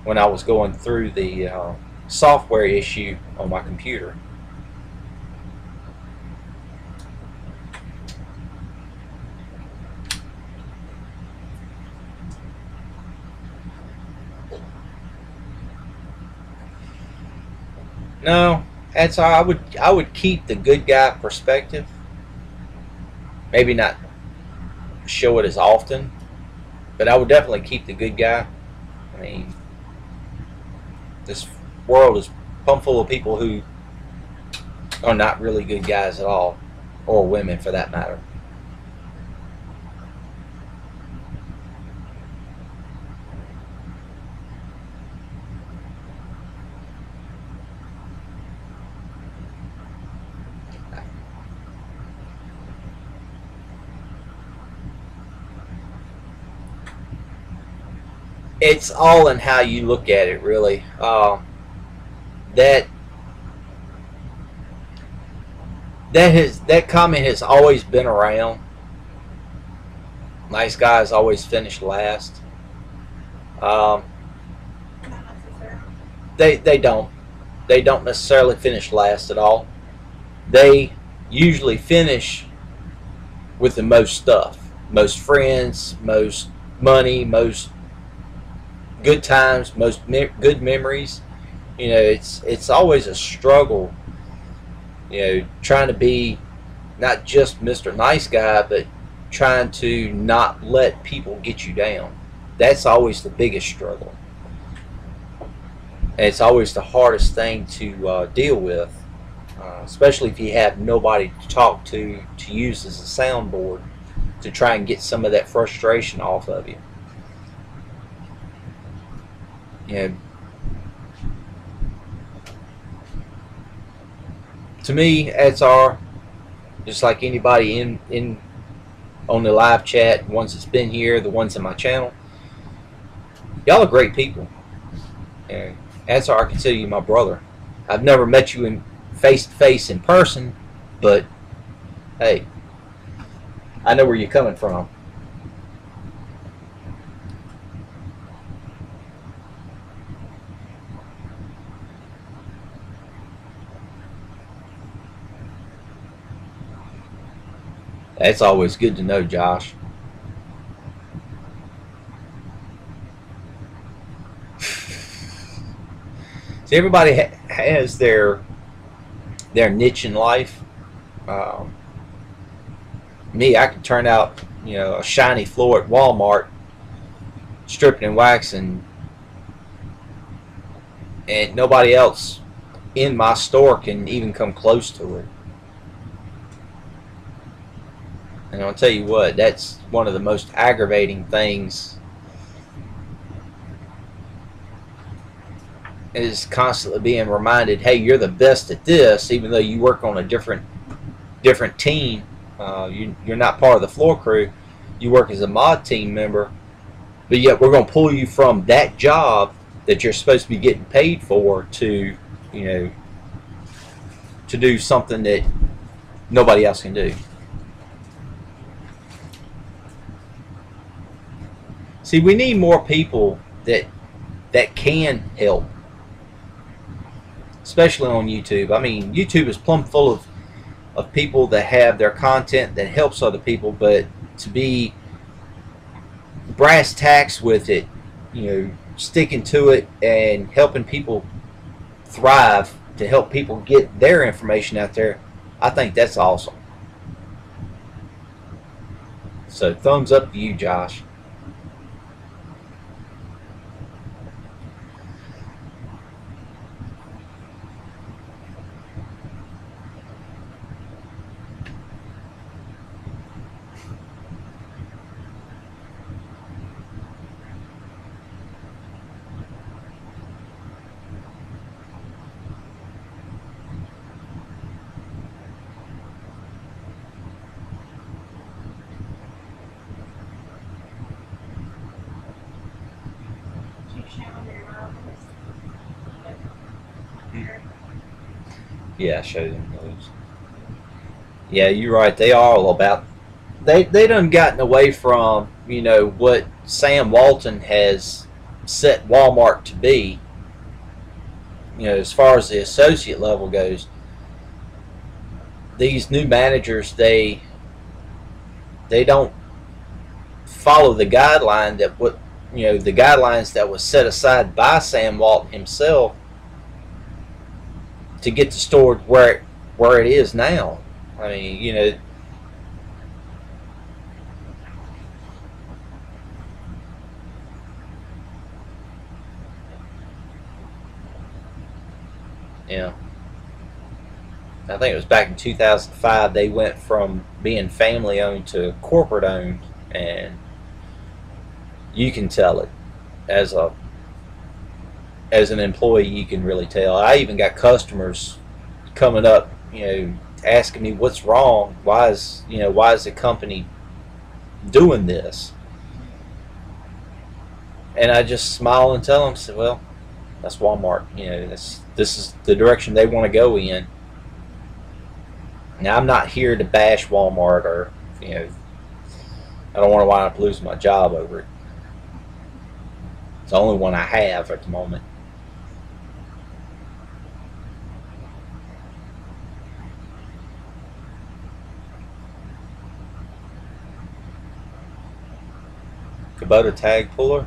was going through the software issue on my computer. No, that's I would keep the good guy perspective. Maybe not show it as often, but I would definitely keep the good guy. I mean, this world is pumped full of people who are not really good guys at all, or women for that matter. It's all in how you look at it, really. That that comment has always been around. Nice guys always finish last. Um, Not necessarily. they don't. They don't necessarily finish last at all. They usually finish with the most stuff, most friends, most money, most good times, most good memories. You know, it's always a struggle. You know, trying to be not just Mr. Nice Guy, but trying to not let people get you down. That's always the biggest struggle, and it's always the hardest thing to deal with, especially if you have nobody to talk to use as a soundboard to try and get some of that frustration off of you. You know, to me, SR, just like anybody in on the live chat, ones that's been here, the ones in my channel, y'all are great people. And SR, I consider you my brother. I've never met you in face to face in person, but hey, I know where you're coming from. That's always good to know, Josh. See, everybody has their niche in life. Um, Me, I could turn out, you know, a shiny floor at Walmart, stripping and waxing, and nobody else in my store can even come close to it. And I'll tell you what, that's one of the most aggravating things, is constantly being reminded, hey, you're the best at this, even though you work on a different team. You're not part of the floor crew. You work as a mod team member, but yet we're going to pull you from that job that you're supposed to be getting paid for to, you know, to do something that nobody else can do. See, we need more people that can help, especially on YouTube. I mean, YouTube is plumb full of people that have their content that helps other people, but to be brass tacks with it, you know, sticking to it and helping people thrive, to help people get their information out there, I think that's awesome. So thumbs up to you, Josh. Yeah, show them those. Yeah, you're right. They are all about. They done gotten away from what Sam Walton has set Walmart to be. As far as the associate level goes, these new managers they don't follow the guideline that what the guidelines that was set aside by Sam Walton himself to get the store where it is now. I mean, yeah. I think it was back in 2005 they went from being family owned to corporate owned, and you can tell it as an employee. You can really tell. I even got customers coming up, asking me what's wrong. Why is the company doing this? And I just smile and tell them, say, well, that's Walmart. This is the direction they want to go in. Now I'm not here to bash Walmart or I don't want to wind up losing my job over it. It's the only one I have at the moment. Kubota tag puller.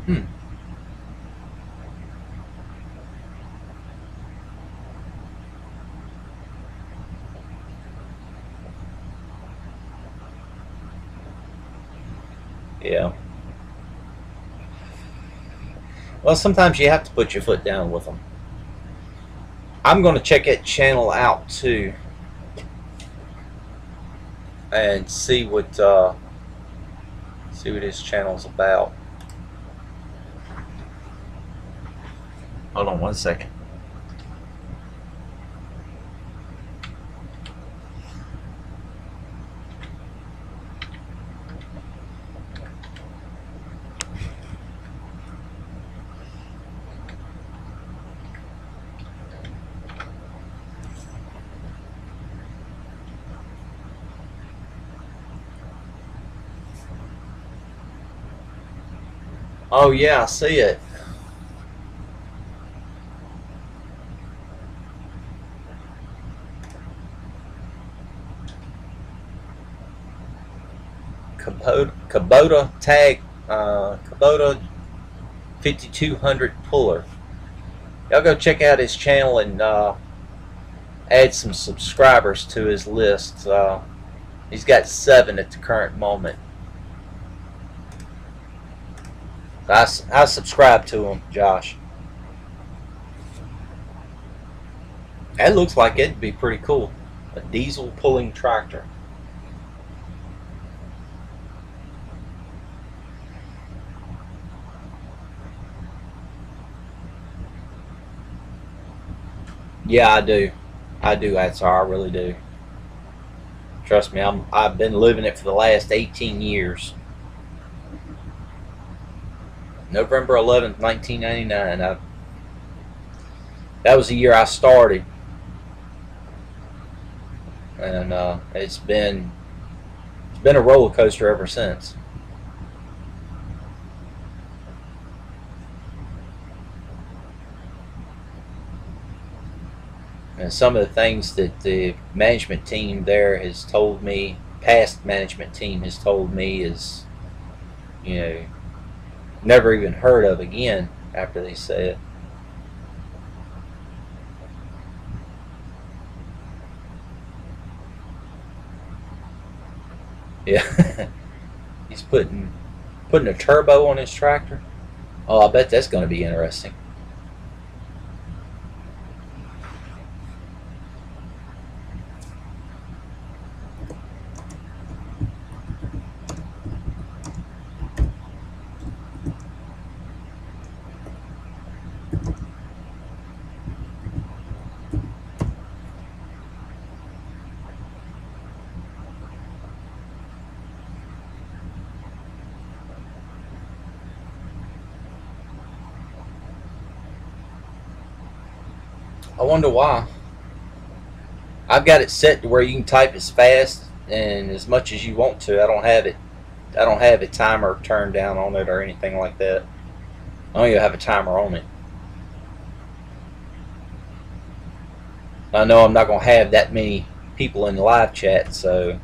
Hmm. Yeah. Well, sometimes you have to put your foot down with them. I'm going to check that channel out too and see what his channel's about. Hold on one second. Oh yeah, I see it. Kubota tag, Kubota 5200 puller. Y'all go check out his channel and add some subscribers to his list. He's got 7 at the current moment. I subscribe to him, Josh. That looks like it'd be pretty cool. A diesel pulling tractor. Yeah, I do. I do, Atsar. I really do. Trust me, I've been living it for the last 18 years. November 11th, 1999. That was the year I started, and it's been a roller coaster ever since. And some of the things that the management team there has told me, past management team has told me, is never even heard of again after they say it. Yeah. He's putting a turbo on his tractor. Oh, I bet that's going to be interesting. I wonder why. I've got it set to where you can type as fast and as much as you want to. I don't have a timer turned down on it or anything like that. I don't even have a timer on it. I know I'm not going to have that many people in the live chat, so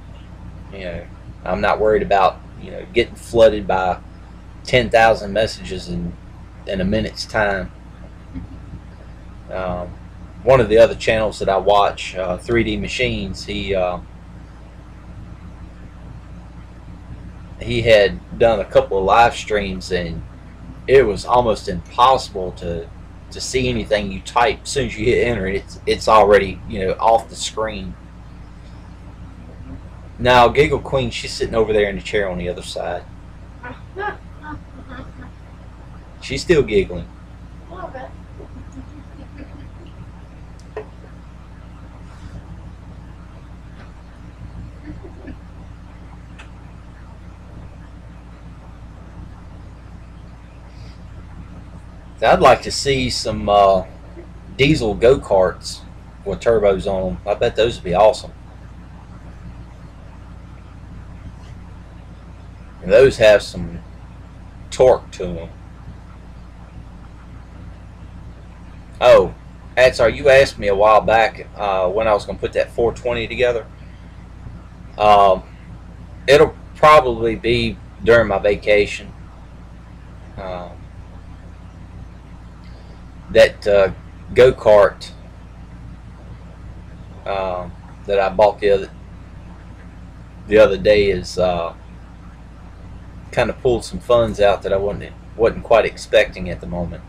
I'm not worried about getting flooded by 10,000 messages in a minute's time. One of the other channels that I watch, 3D Machines, he had done a couple of live streams, and it was almost impossible to see anything you type. As soon as you hit enter, it's already off the screen. Now Giggle Queen, she's sitting over there in the chair on the other side. She's still giggling. Love it. I'd like to see some diesel go-karts with turbos on them. I bet those would be awesome. And those have some torque to them. Oh, Atsar, you asked me a while back when I was going to put that 420 together. It'll probably be during my vacation. That go-kart that I bought the other day is kind of pulled some funds out that I wasn't quite expecting at the moment.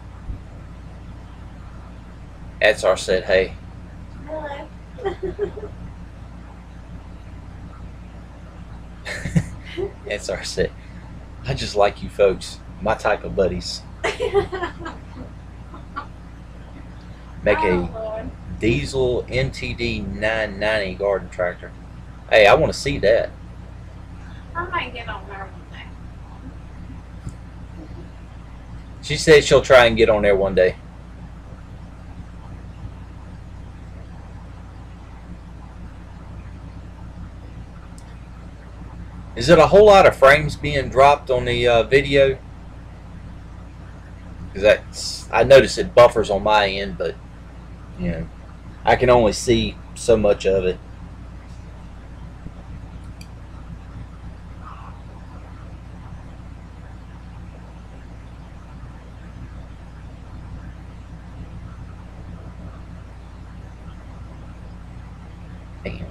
Atsar said, "Hey." Hello. Atsar said, "I just like you folks, my type of buddies." Make a Lord. diesel NTD 990 garden tractor. Hey, I want to see that. I might get on there one day. She said she'll try and get on there one day. Is it a whole lot of frames being dropped on the video? Because I notice it buffers on my end, but I can only see so much of it. Damn.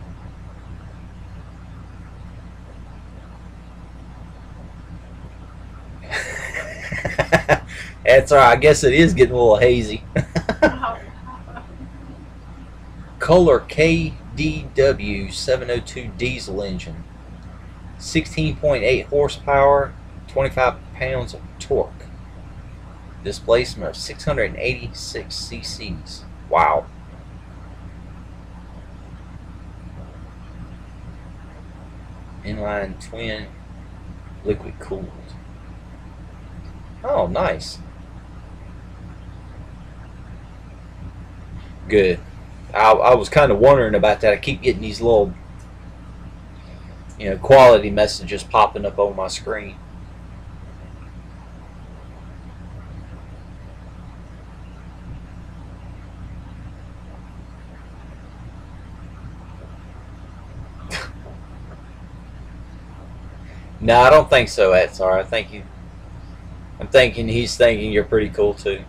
That's all right. I guess it is getting a little hazy. Kohler KDW 702 diesel engine, 16.8 horsepower, 25 pounds of torque, displacement of 686 cc's. Wow. Inline twin, liquid cooled. Oh, nice. Good. I was kind of wondering about that. I keep getting these little, quality messages popping up on my screen. No, I don't think so, Atsar. I'm thinking he's thinking you're pretty cool too.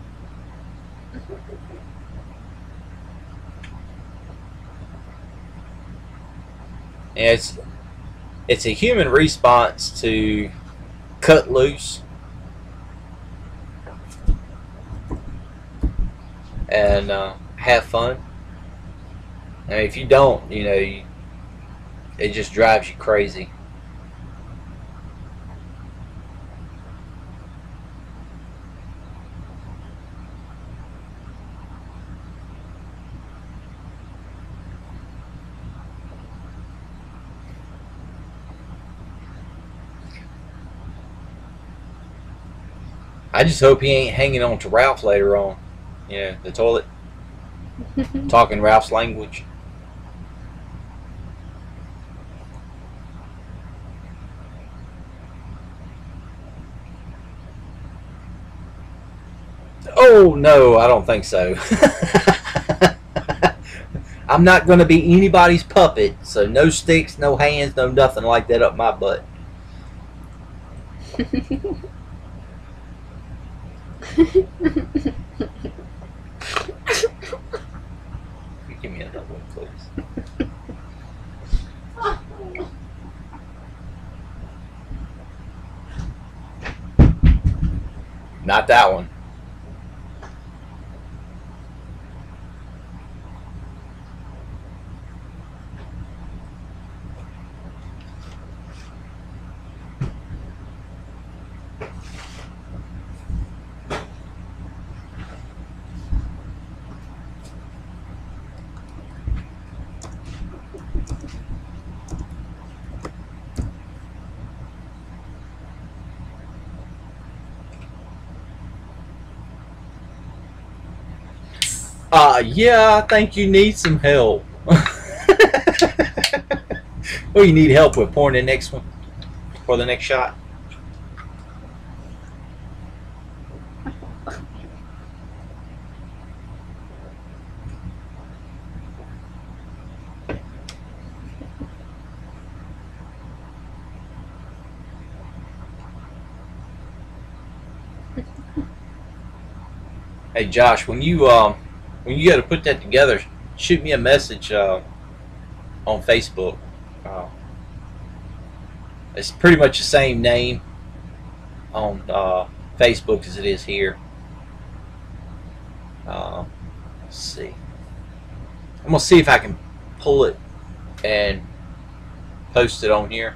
And it's a human response to cut loose and have fun. I mean, if you don't, it just drives you crazy. I just hope he ain't hanging on to Ralph later on. The toilet. Talking Ralph's language. Oh no, I don't think so. I'm not going to be anybody's puppet, so no sticks, no hands, no nothing like that up my butt. Give me another one, please. Not that one. Yeah, I think you need some help. Well, you need help with pouring the next one for the next shot. Hey Josh, when you got to put that together, shoot me a message on Facebook. It's pretty much the same name on Facebook as it is here. Let's see. I'm gonna see if I can pull it and post it on here.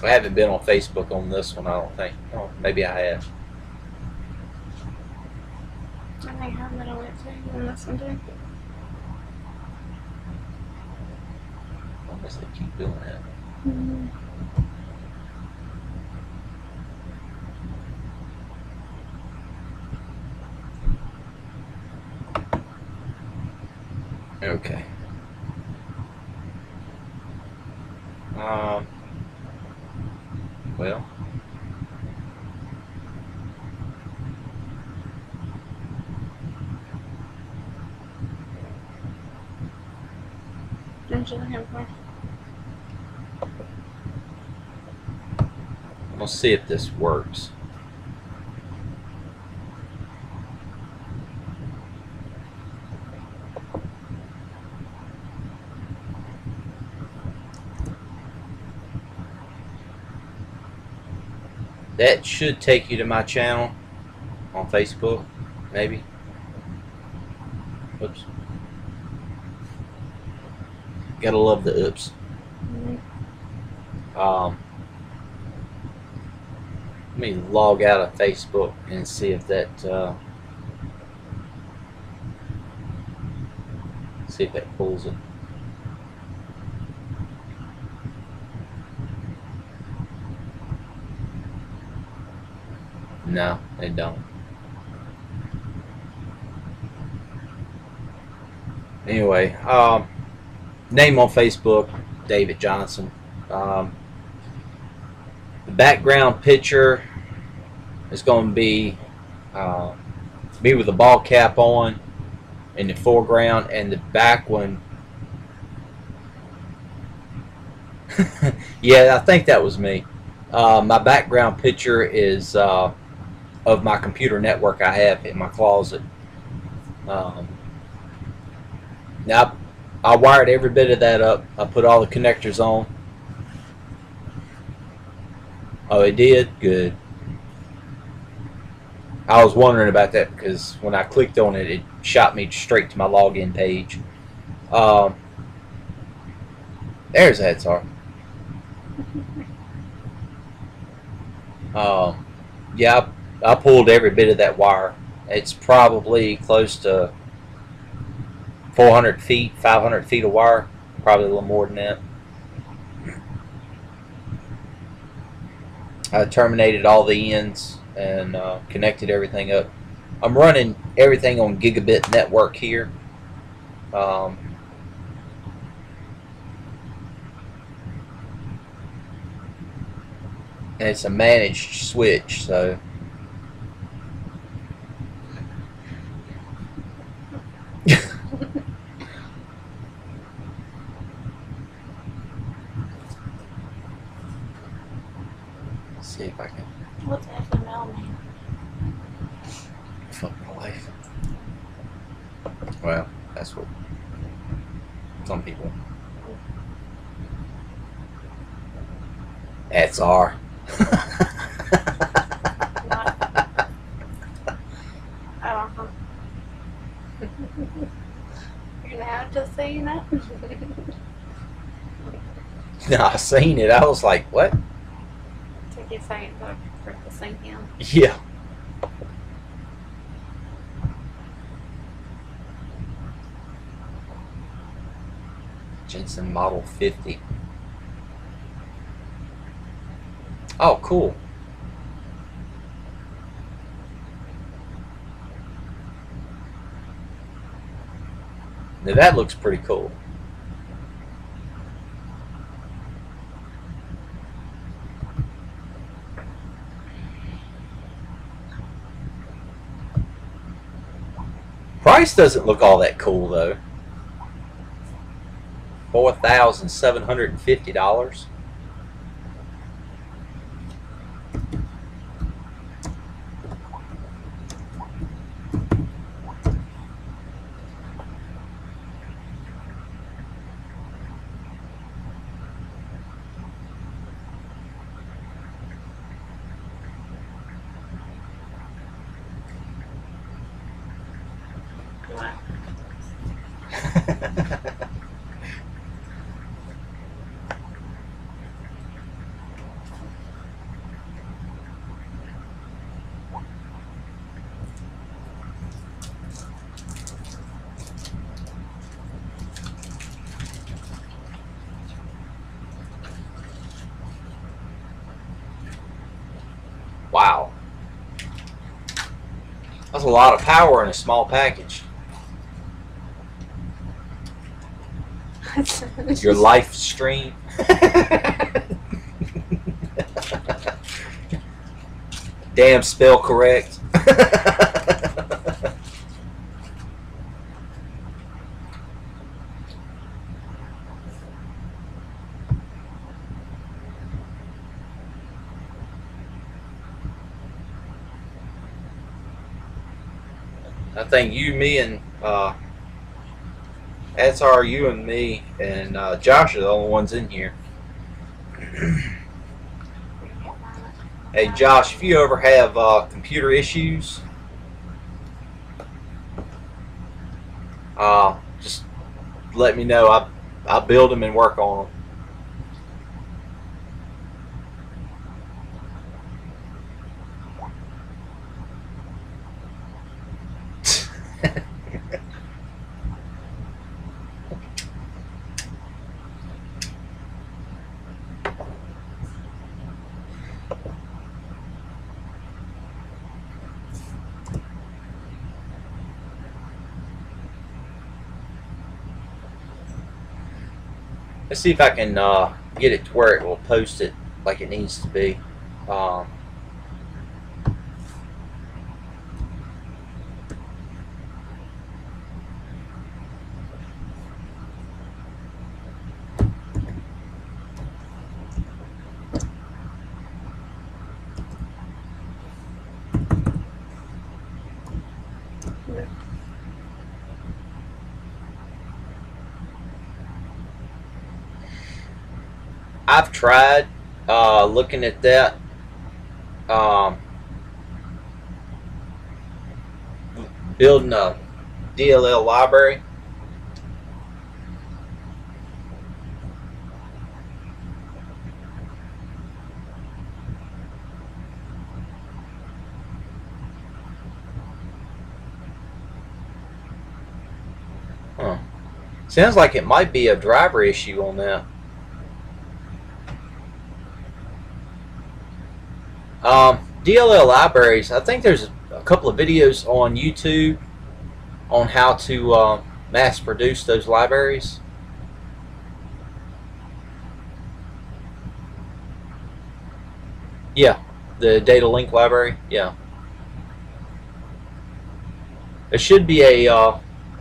I haven't been on Facebook on this one, I don't think. Oh, maybe I have. I may have it on it too, on this one too. I guess they keep doing that. Mm-hmm. Okay. Well. I'm gonna see if this works. That should take you to my channel on Facebook, maybe. Oops. Gotta love the oops. Let me log out of Facebook and see if that pulls it. No, they don't. Anyway, name on Facebook, David Johnson. The background picture is going to be me with the ball cap on in the foreground, and the back one. Yeah, I think that was me. My background picture is of my computer network I have in my closet. Now I wired every bit of that up. I put all the connectors on. Oh, it did? Good. I was wondering about that because when I clicked on it, it shot me straight to my login page. There's the headsar. Yeah, I pulled every bit of that wire. It's probably close to 400 feet, 500 feet of wire, probably a little more than that. I terminated all the ends and connected everything up. I'm running everything on gigabit network here. Um, and it's a managed switch, so let's see if I can. What's FML mean? Fuck my life. Well, that's what some people. That's R. Uh-huh. You're now just saying that? No, I seen it. I was like, what? Took you a second for it to sink in. Yeah. Jensen Model 50. Oh, cool. Now that looks pretty cool. Price doesn't look all that cool though. $4,750. What? Wow. That's a lot of power in a small package. Your life stream. Damn, spell correct. I think you, me, and that's our you and me and Josh are the only ones in here. Hey Josh, if you ever have computer issues, just let me know. I'll build them and work on them. Let's see if I can get it to where it will post it like it needs to be. I've tried looking at that. Building a DLL library. Huh. Sounds like it might be a driver issue on that. DLL libraries, I think there's a couple of videos on YouTube on how to mass produce those libraries. Yeah, the data link library. Yeah, there should be a.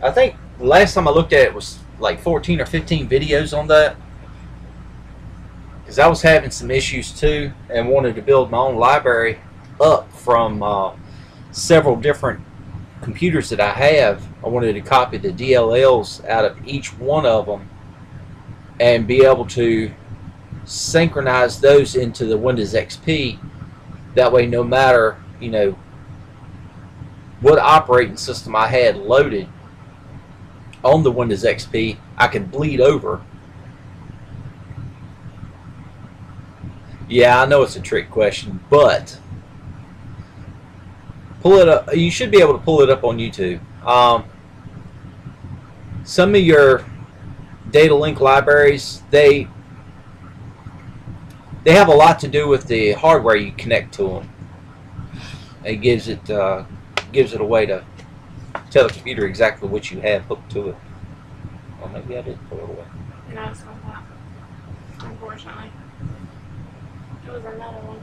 I think the last time I looked at it was like 14 or 15 videos on that. Because I was having some issues too, and wanted to build my own library up from several different computers that I have. I wanted to copy the DLLs out of each one of them and be able to synchronize those into the Windows XP. That way, no matter, you know, what operating system I had loaded on the Windows XP, I could bleed over. Yeah, I know it's a trick question, but pull it up. You should be able to pull it up on YouTube. Some of your data link libraries, they have a lot to do with the hardware you connect to them. It gives it a way to tell the computer exactly what you have hooked to it. Well, maybe I did pull it away. No, it's not that. Unfortunately. It was another one.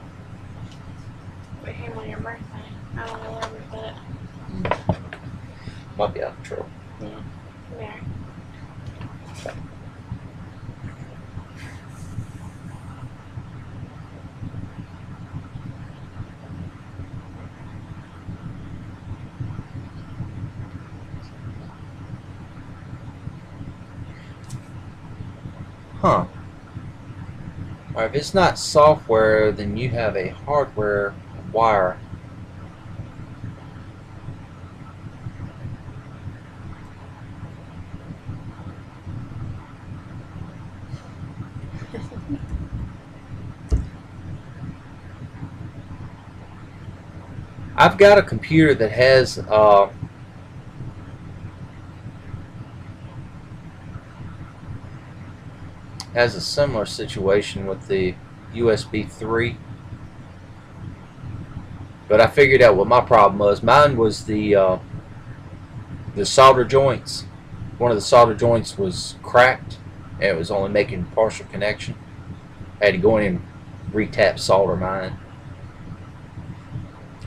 It came on your birthday. I don't know where we put it. Might be out of control. Yeah. There. Huh. Alright, if it's not software, then you have a hardware wire. I've got a computer that has a similar situation with the USB 3, but I figured out what my problem was. Mine was the solder joints. One of the solder joints was cracked and it was only making partial connection. I had to go in and re-tap solder mine.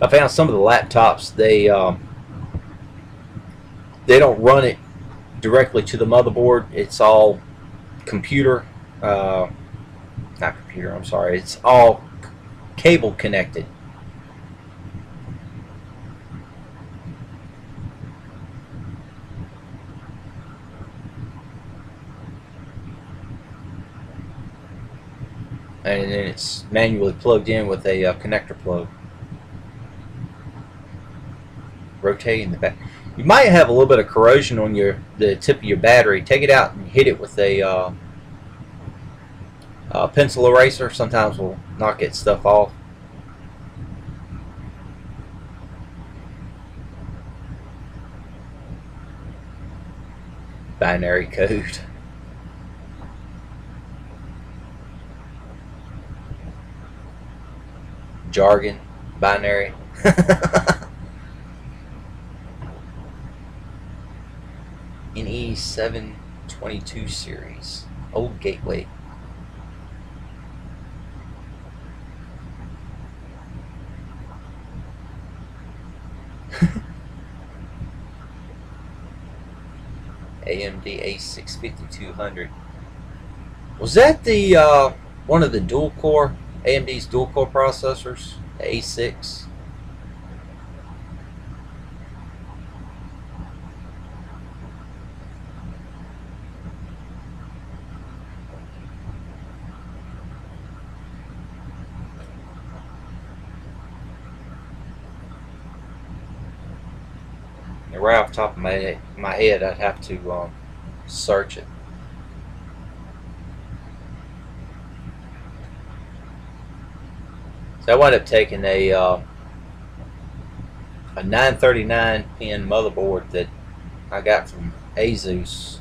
I found some of the laptops, they don't run it directly to the motherboard. It's all computer, not computer, I'm sorry, it's all cable connected. And then it's manually plugged in with a connector plug. Rotating the back. You might have a little bit of corrosion on the tip of your battery. Take it out and hit it with a pencil eraser. Sometimes we'll knock that stuff off. Binary code. Jargon. Binary. NE722 series. Old gateway. AMD A650-200. Was that the one of the dual core, AMD's dual core processors, the A6? Right off the top of my head, I'd have to search it. So I wound up taking a 939 pin motherboard that I got from Asus,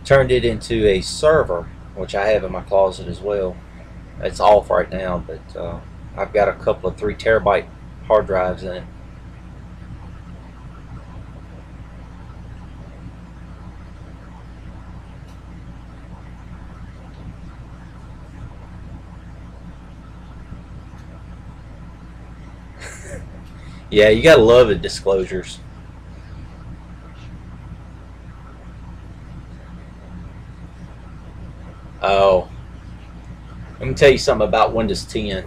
turned it into a server, which I have in my closet as well. It's off right now, but I've got a couple of 3 terabyte hard drives in it. Yeah, you gotta love the disclosures. Oh, let me tell you something about Windows 10.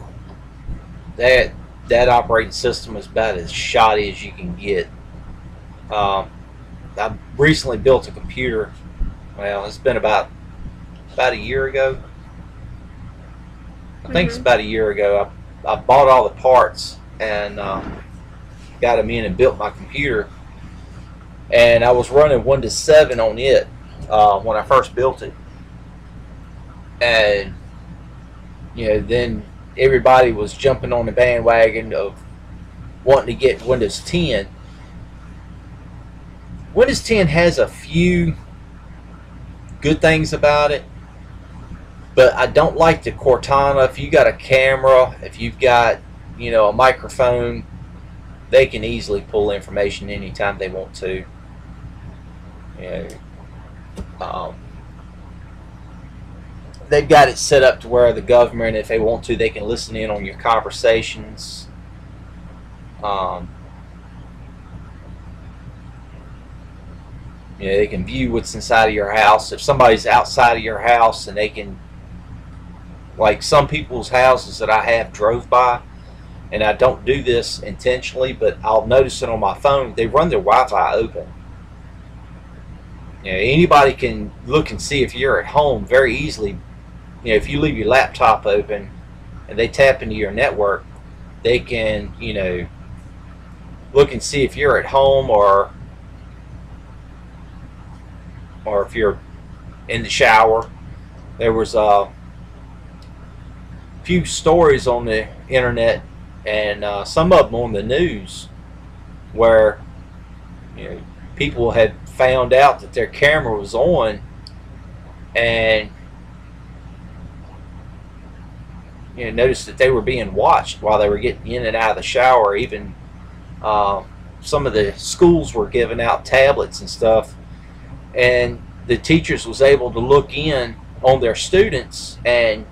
That that operating system is about as shoddy as you can get. Um, I recently built a computer. Well, it's been about a year ago. I think it's Mhm. about a year ago. I bought all the parts and got them in and built my computer. And I was running Windows 7 on it when I first built it. And then everybody was jumping on the bandwagon of wanting to get Windows 10. Windows 10 has a few good things about it, but I don't like the Cortana. If you got a camera, if you've got a microphone, they can easily pull information anytime they want to. You know, um, they've got it set up to where the government, if they want to, they can listen in on your conversations. Um, they can view what's inside of your house. If somebody's outside of your house, and they can, like some people's houses that I have drove by, and I don't do this intentionally, but I'll notice it on my phone, they run their Wi-Fi open. Anybody can look and see if you're at home very easily. If you leave your laptop open and they tap into your network, they can, look and see if you're at home or if you're in the shower. There was a few stories on the internet, and some of them on the news, where people had found out that their camera was on, and noticed that they were being watched while they were getting in and out of the shower. Even some of the schools were giving out tablets and stuff, and the teachers was able to look in on their students, and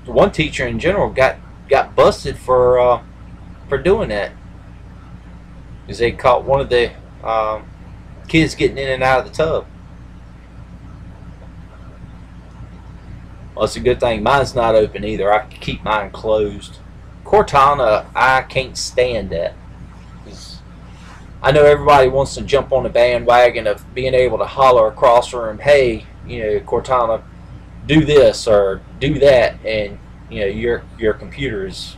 one teacher in general got busted for doing that, because they caught one of the kids getting in and out of the tub. Well, it's a good thing mine's not open either. I keep mine closed. Cortana, I can't stand that. I know everybody wants to jump on the bandwagon of being able to holler across the room, "Hey, Cortana, do this or do that," and your computer is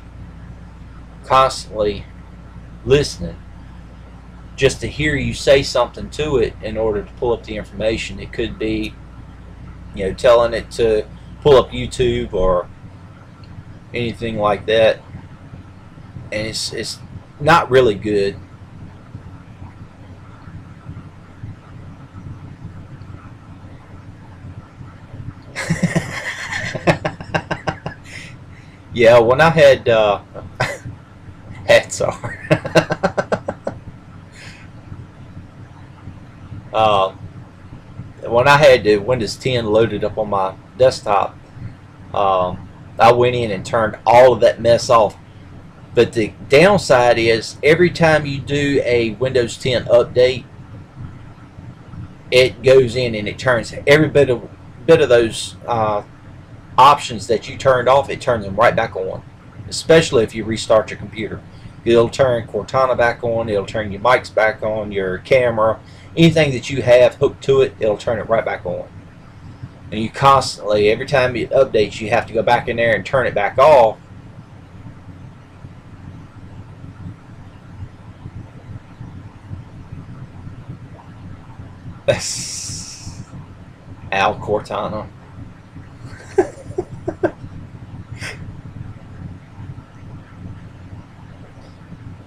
constantly listening just to hear you say something to it in order to pull up the information. It could be, telling it to pull up YouTube or anything like that, and it's not really good. Yeah, when I had hats are. When I had the Windows 10 loaded up on my desktop, I went in and turned all of that mess off. But the downside is, every time you do a Windows 10 update, it goes in and it turns every bit of those options that you turned off, it turns them right back on. Especially if you restart your computer, it'll turn Cortana back on, it'll turn your mics back on, your camera, anything that you have hooked to it, it'll turn it right back on. And you constantly, every time it updates, you have to go back in there and turn it back off. Al Cortana.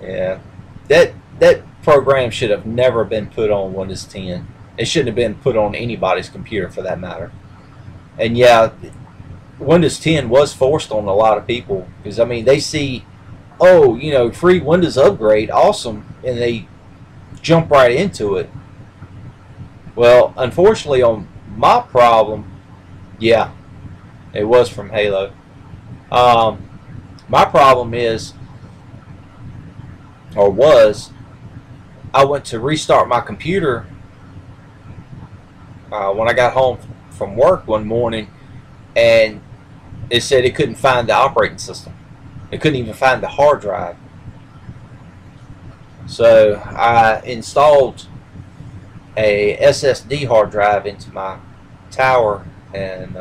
Yeah, that program should have never been put on Windows 10. It shouldn't have been put on anybody's computer for that matter. And yeah, Windows 10 was forced on a lot of people because I mean they see, oh, you know, free Windows upgrade, awesome, and they jump right into it. Well, unfortunately, on my problem, yeah, it was from Halo. Um, my problem is, or was, I went to restart my computer when I got home from work one morning, and it said it couldn't find the operating system. It couldn't even find the hard drive. So I installed a SSD hard drive into my tower and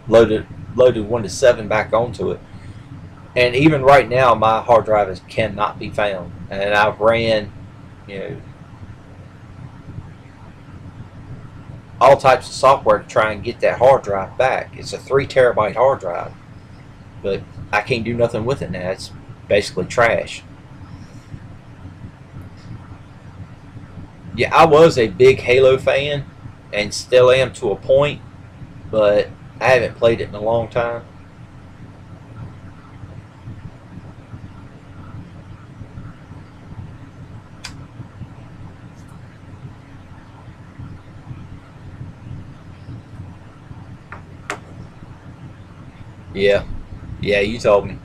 loaded Windows 7 back onto it. And even right now, my hard drive cannot be found. And I've ran, you know, all types of software to try and get that hard drive back. It's a 3 terabyte hard drive, but I can't do nothing with it now. It's basically trash. Yeah, I was a big Halo fan and still am to a point, but I haven't played it in a long time. Yeah, yeah, you told me.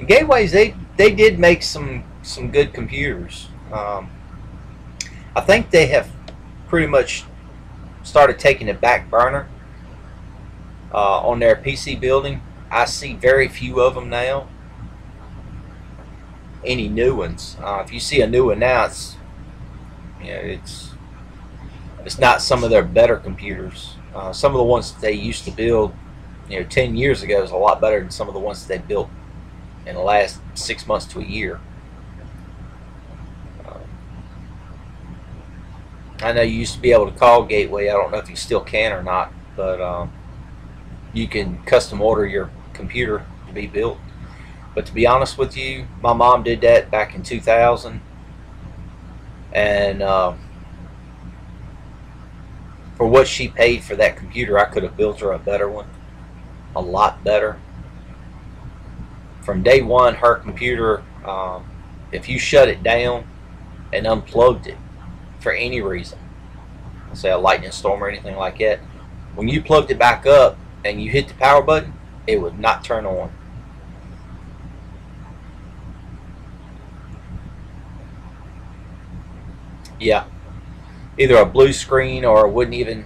Gateways, they did make some good computers. I think they have pretty much started taking a back burner on their PC building. I see very few of them now. Any new ones? If you see a new one now, you know, it's not some of their better computers. Some of the ones that they used to build, you know, 10 years ago is a lot better than some of the ones that they built in the last 6 months to a year. I know you used to be able to call Gateway. I don't know if you still can or not, but you can custom order your computer to be built. But to be honest with you, my mom did that back in 2000, and for what she paid for that computer, I could have built her a better one, a lot better. From day one, her computer, if you shut it down and unplugged it for any reason, let's say a lightning storm or anything like that, when you plugged it back up and you hit the power button, it would not turn on. Yeah, either a blue screen or it wouldn't even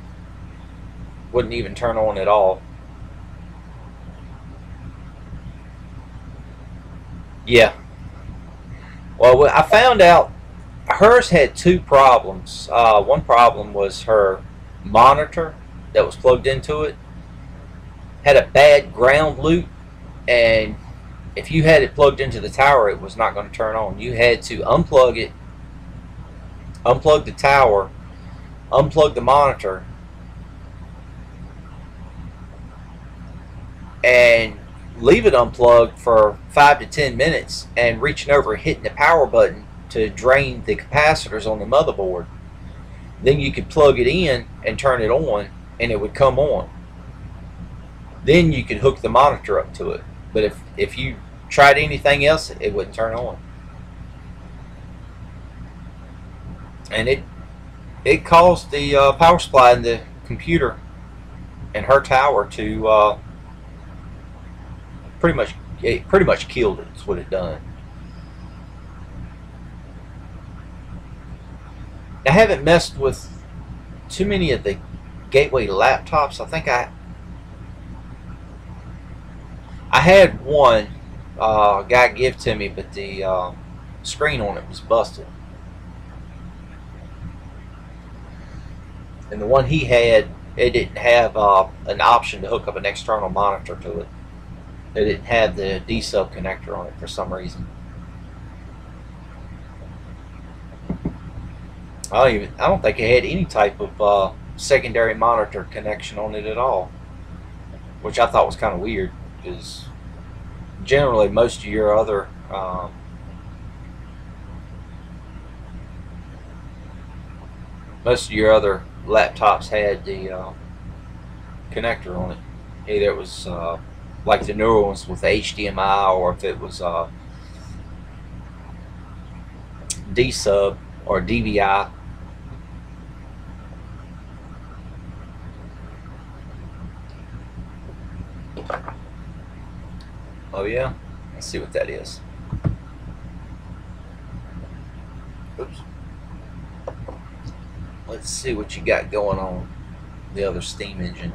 turn on at all. Yeah. Well, I found out hers had two problems. One problem was her monitor that was plugged into it had a bad ground loop, and if you had it plugged into the tower, it was not going to turn on. You had to unplug it, unplug the tower, unplug the monitor, and leave it unplugged for 5 to 10 minutes and reaching over hitting the power button to drain the capacitors on the motherboard. Then you could plug it in and turn it on and it would come on. Then you could hook the monitor up to it. But if you tried anything else, it wouldn't turn on. And it caused the power supply in the computer and her tower to pretty much killed it. That's what it done. I haven't messed with too many of the Gateway laptops. I think I had one guy give to me, but the screen on it was busted. And the one he had, it didn't have an option to hook up an external monitor to it. It didn't have the D-sub connector on it for some reason. I don't think it had any type of secondary monitor connection on it at all, which I thought was kind of weird, because generally most of your other Most of your other laptops had the connector on it. Either it was like the newer ones with HDMI, or if it was D-Sub or DVI. Oh yeah, let's see what that is. Oops. Let's see what you got going on the other steam engine.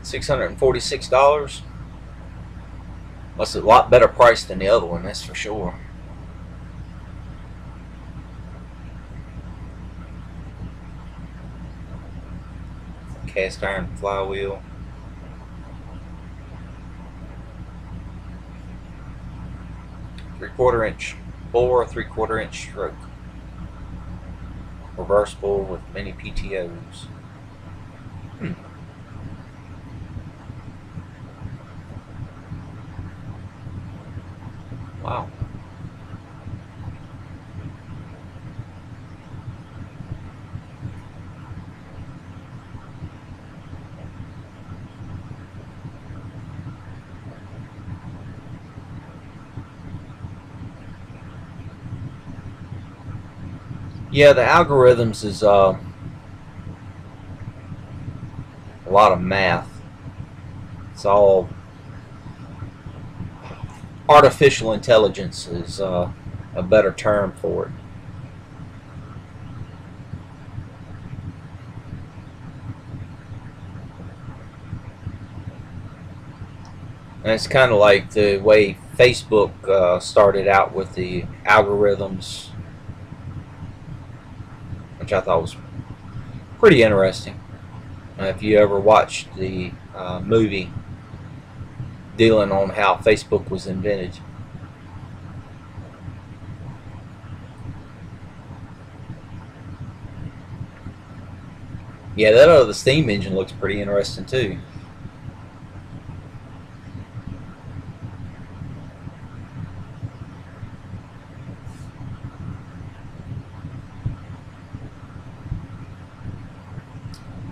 $646. That's a lot better price than the other one, that's for sure. Cast iron flywheel. Three-quarter inch bore, 3/4 inch stroke. Reversible with many PTOs. Wow. Yeah, the algorithms is a lot of math. It's all artificial intelligence is a better term for it. And it's kind of like the way Facebook started out with the algorithms, which I thought was pretty interesting. If you ever watched the movie dealing on how Facebook was invented. Yeah, that other steam engine looks pretty interesting too.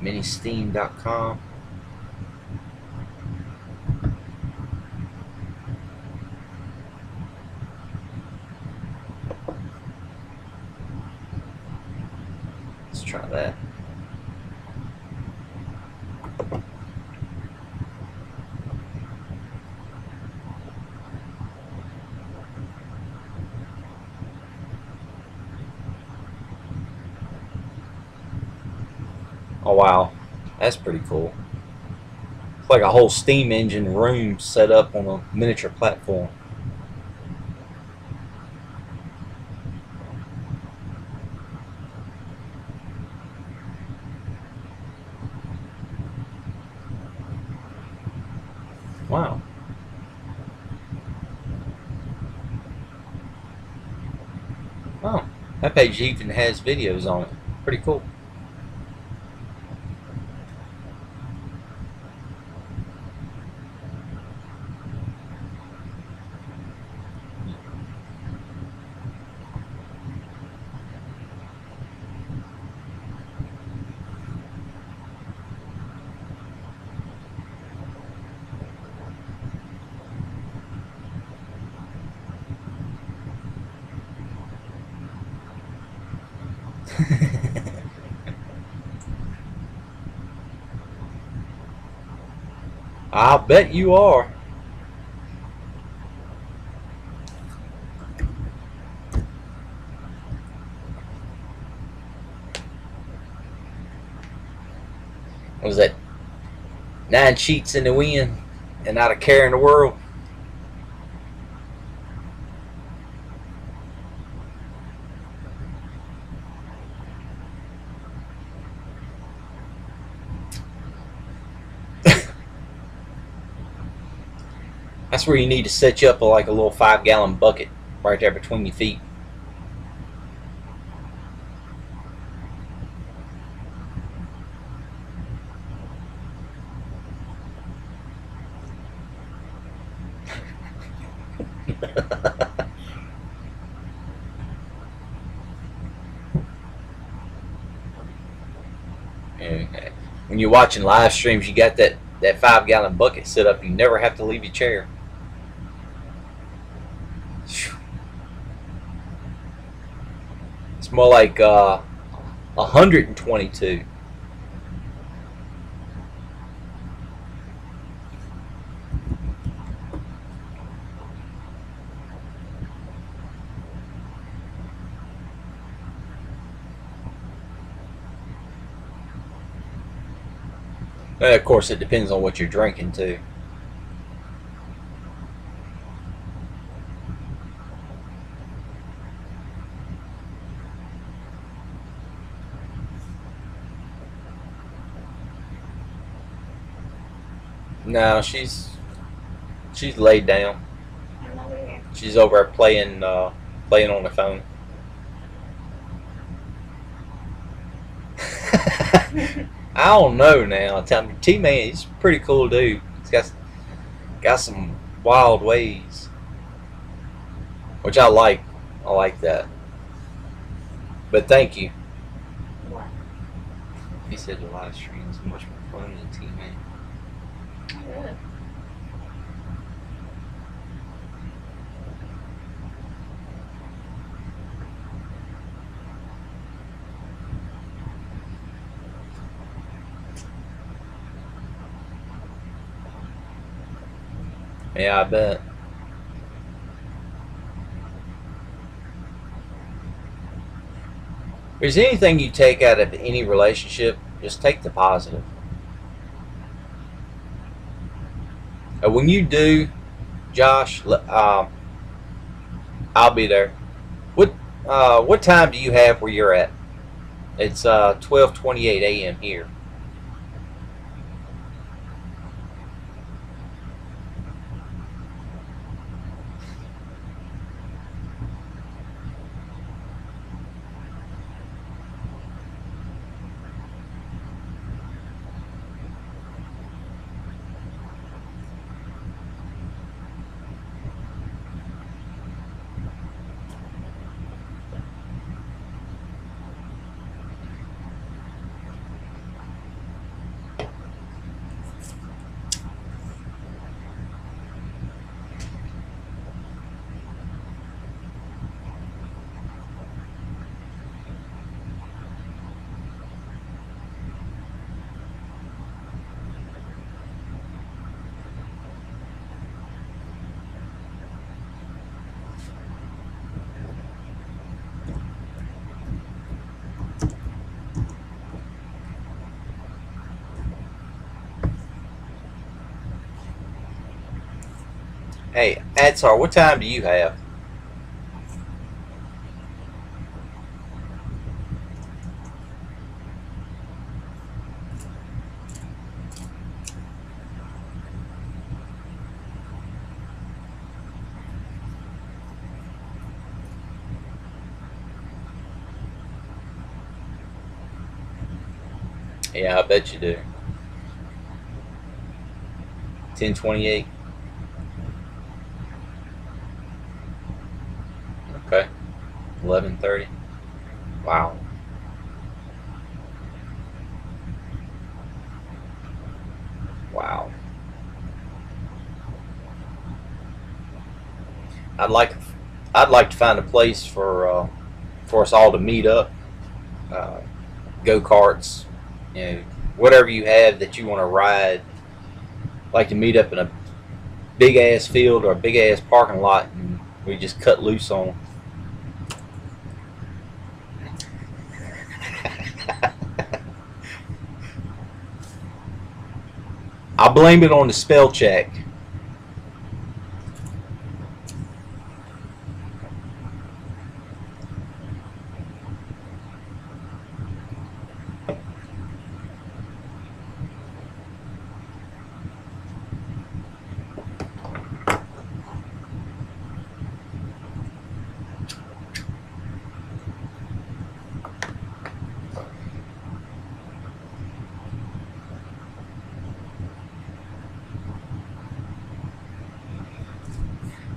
Ministeam.com. Let's try that. Oh wow, that's pretty cool. It's like a whole steam engine room set up on a miniature platform. Wow. Oh, that page even has videos on it. Pretty cool. I'll bet you are. What was that? 9 sheets in the wind and not a care in the world. That's where you need to set you up like a little 5-gallon bucket right there between your feet. And when you're watching live streams, you got that 5-gallon bucket set up. You never have to leave your chair. It's more like 122. And of course, it depends on what you're drinking too. No, she's laid down. She's over there playing on the phone. I don't know now. T-Man, he's a pretty cool dude. He's got some wild ways, which I like. I like that. But thank you. What? He said the live stream is much more fun than T-Man. Good. Yeah, I bet. If there's anything you take out of any relationship, just take the positive. When you do, Josh, I'll be there. What time do you have where you're at? It's 12:28 a.m. here. Hey, Adsar, what time do you have? Yeah, I bet you do. 10:28. Okay. 11:30. Wow. Wow. I'd like I'd like to find a place for us all to meet up. Go karts, whatever you have that you want to ride. Like to meet up in a big ass field or a big ass parking lot, and we just cut loose on. I blame it on the spell check.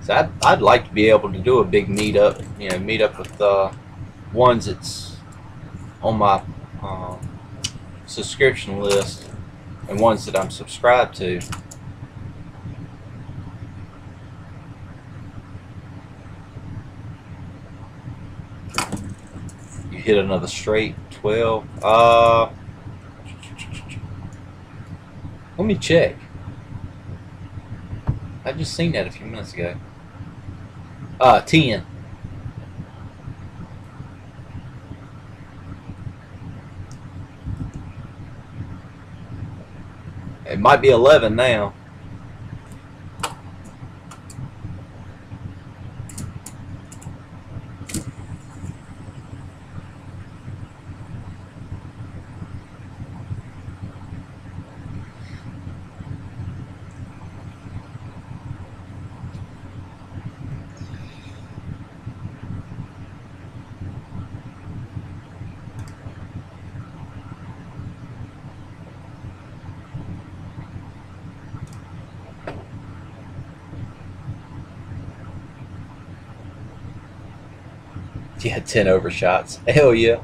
So I'd like to be able to do a big meetup. You know, meet up with ones that's on my subscription list and ones that I'm subscribed to. You hit another straight 12. Let me check. I just seen that a few minutes ago. 10. It might be 11 now. Yeah, 10 overshots. Hell yeah.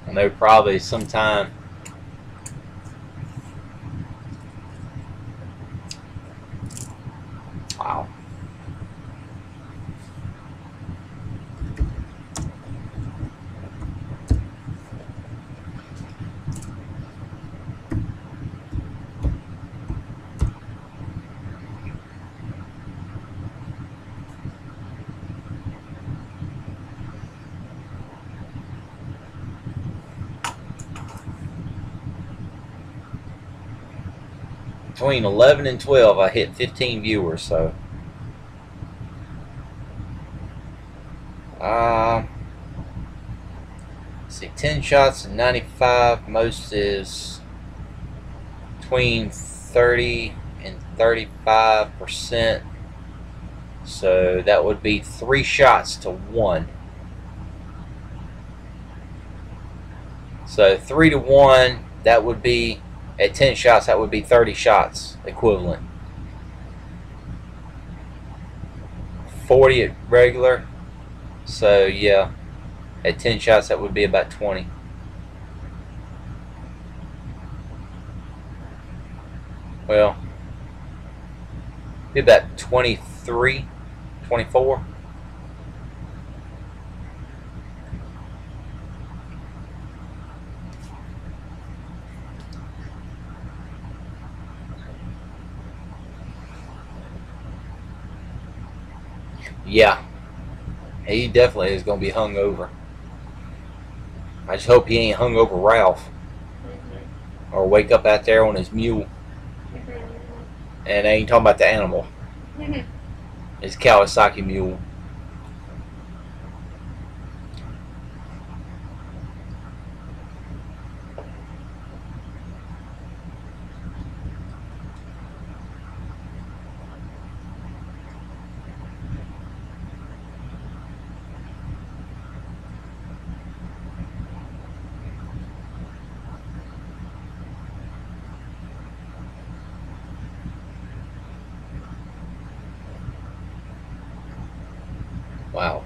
I know probably sometime. Wow. Between 11 and 12, I hit 15 viewers, so. See, 10 shots and 95. Most is between 30 and 35%. So that would be 3 shots to 1. So 3 to 1, that would be, at 10 shots, that would be 30 shots equivalent. 40 at regular. So yeah, at 10 shots, that would be about 20. Well, be about 23, 24. Yeah, he definitely is going to be hungover. I just hope he ain't hungover Ralph. Or wake up out there on his mule. And I ain't talking about the animal. It's Kawasaki mule. Wow.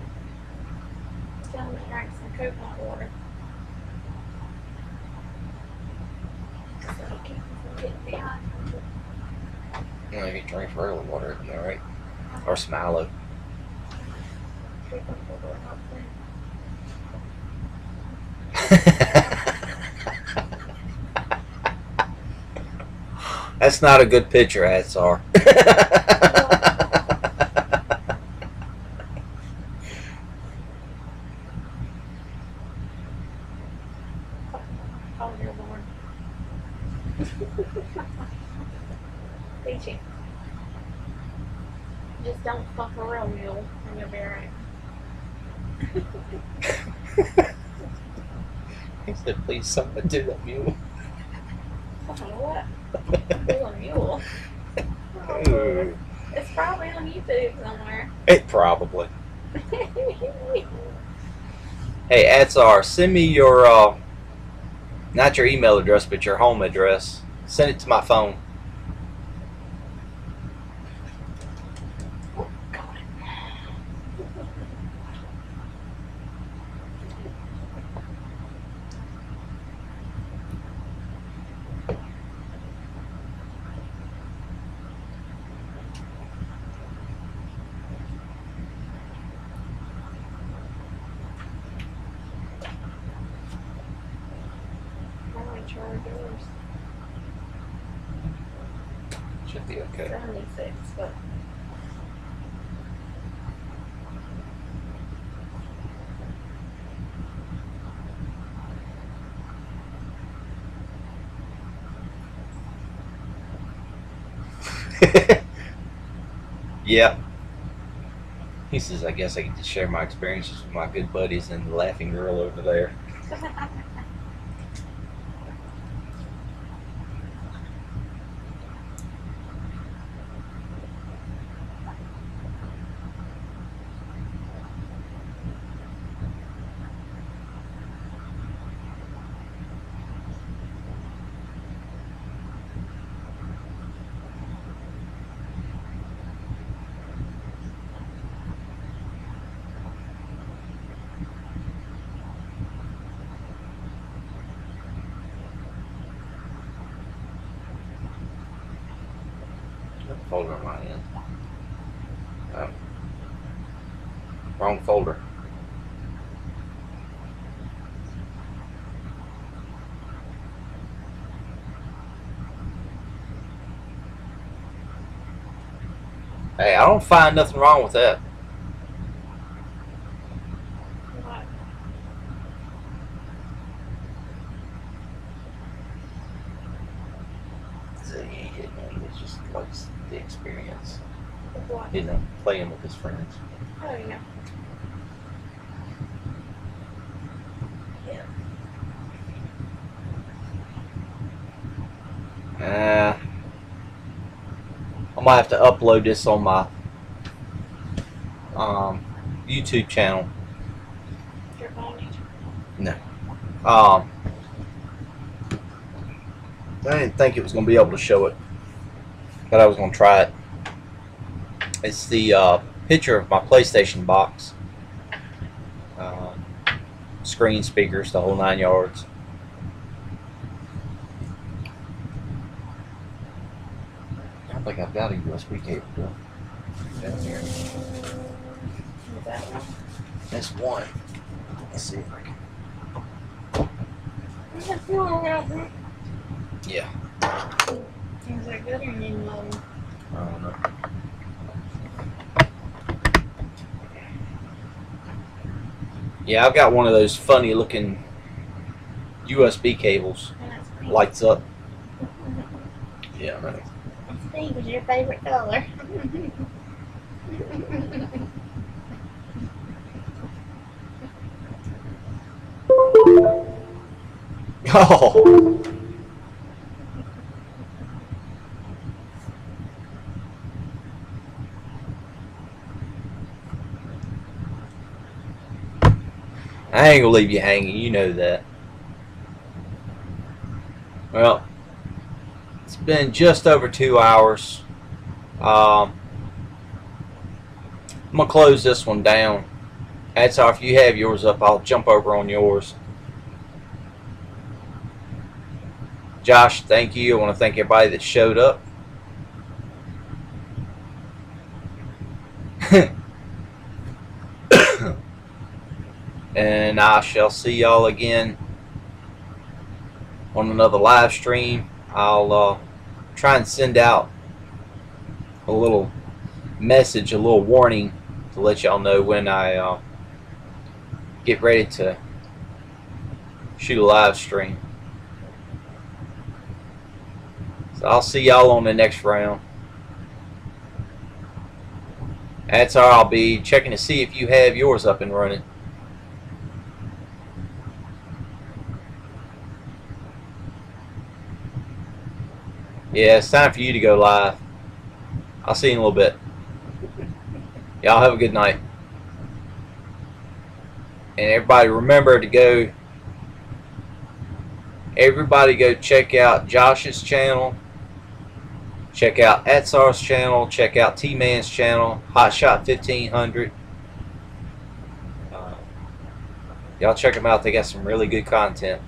Tell him to drink some coconut water. So he keeps from getting dehydrated. Well, if you drink regular water, it'll be alright. Or some aloe. That's not a good picture, Adsar. Oh, dear Lord. Peachy. Just don't fuck a real mule and you'll be alright. He said, please, someone do that mule. Fucking what? Do a mule. Ooh. It's probably on YouTube somewhere. It probably. Hey, Adsar, send me your, not your email address, but your home address. Send it to my phone. I'm gonna charge yours. Should be okay. 76, but Yeah. He says, I guess I get to share my experiences with my good buddies and the laughing girl over there. Folder on my end. Oh. Wrong folder. Hey, I don't find nothing wrong with that. what? It's just like the experience, What? you know, playing with his friends. Oh, yeah. I might have to upload this on my YouTube channel. Your phone. No. I didn't think it was going to be able to show it, but I was going to try it. It's the picture of my PlayStation box. Screen, speakers, the whole 9 yards. I don't think I've got a USB cable down here. Is that one? That's one. Let's see if I can. What's wrong with it? Yeah. Is that good or you know? I don't know. Yeah, I've got one of those funny looking USB cables. Lights up. Yeah, right. Pink is your favorite color. Oh! I ain't gonna leave you hanging, you know that. Well, it's been just over 2 hours. I'm gonna close this one down. That's all. If you have yours up, I'll jump over on yours. Josh, thank you. I want to thank everybody that showed up. And I shall see y'all again on another live stream. I'll try and send out a little message, a little warning to let y'all know when I get ready to shoot a live stream. So I'll see y'all on the next round. That's all. I'll be checking to see if you have yours up and running. Yeah, it's time for you to go live. I'll see you in a little bit. Y'all have a good night. And everybody remember to go. Everybody go check out Josh's channel. Check out Atsar's channel. Check out T-Man's channel. Hotshot 1500. Y'all check them out. They got some really good content.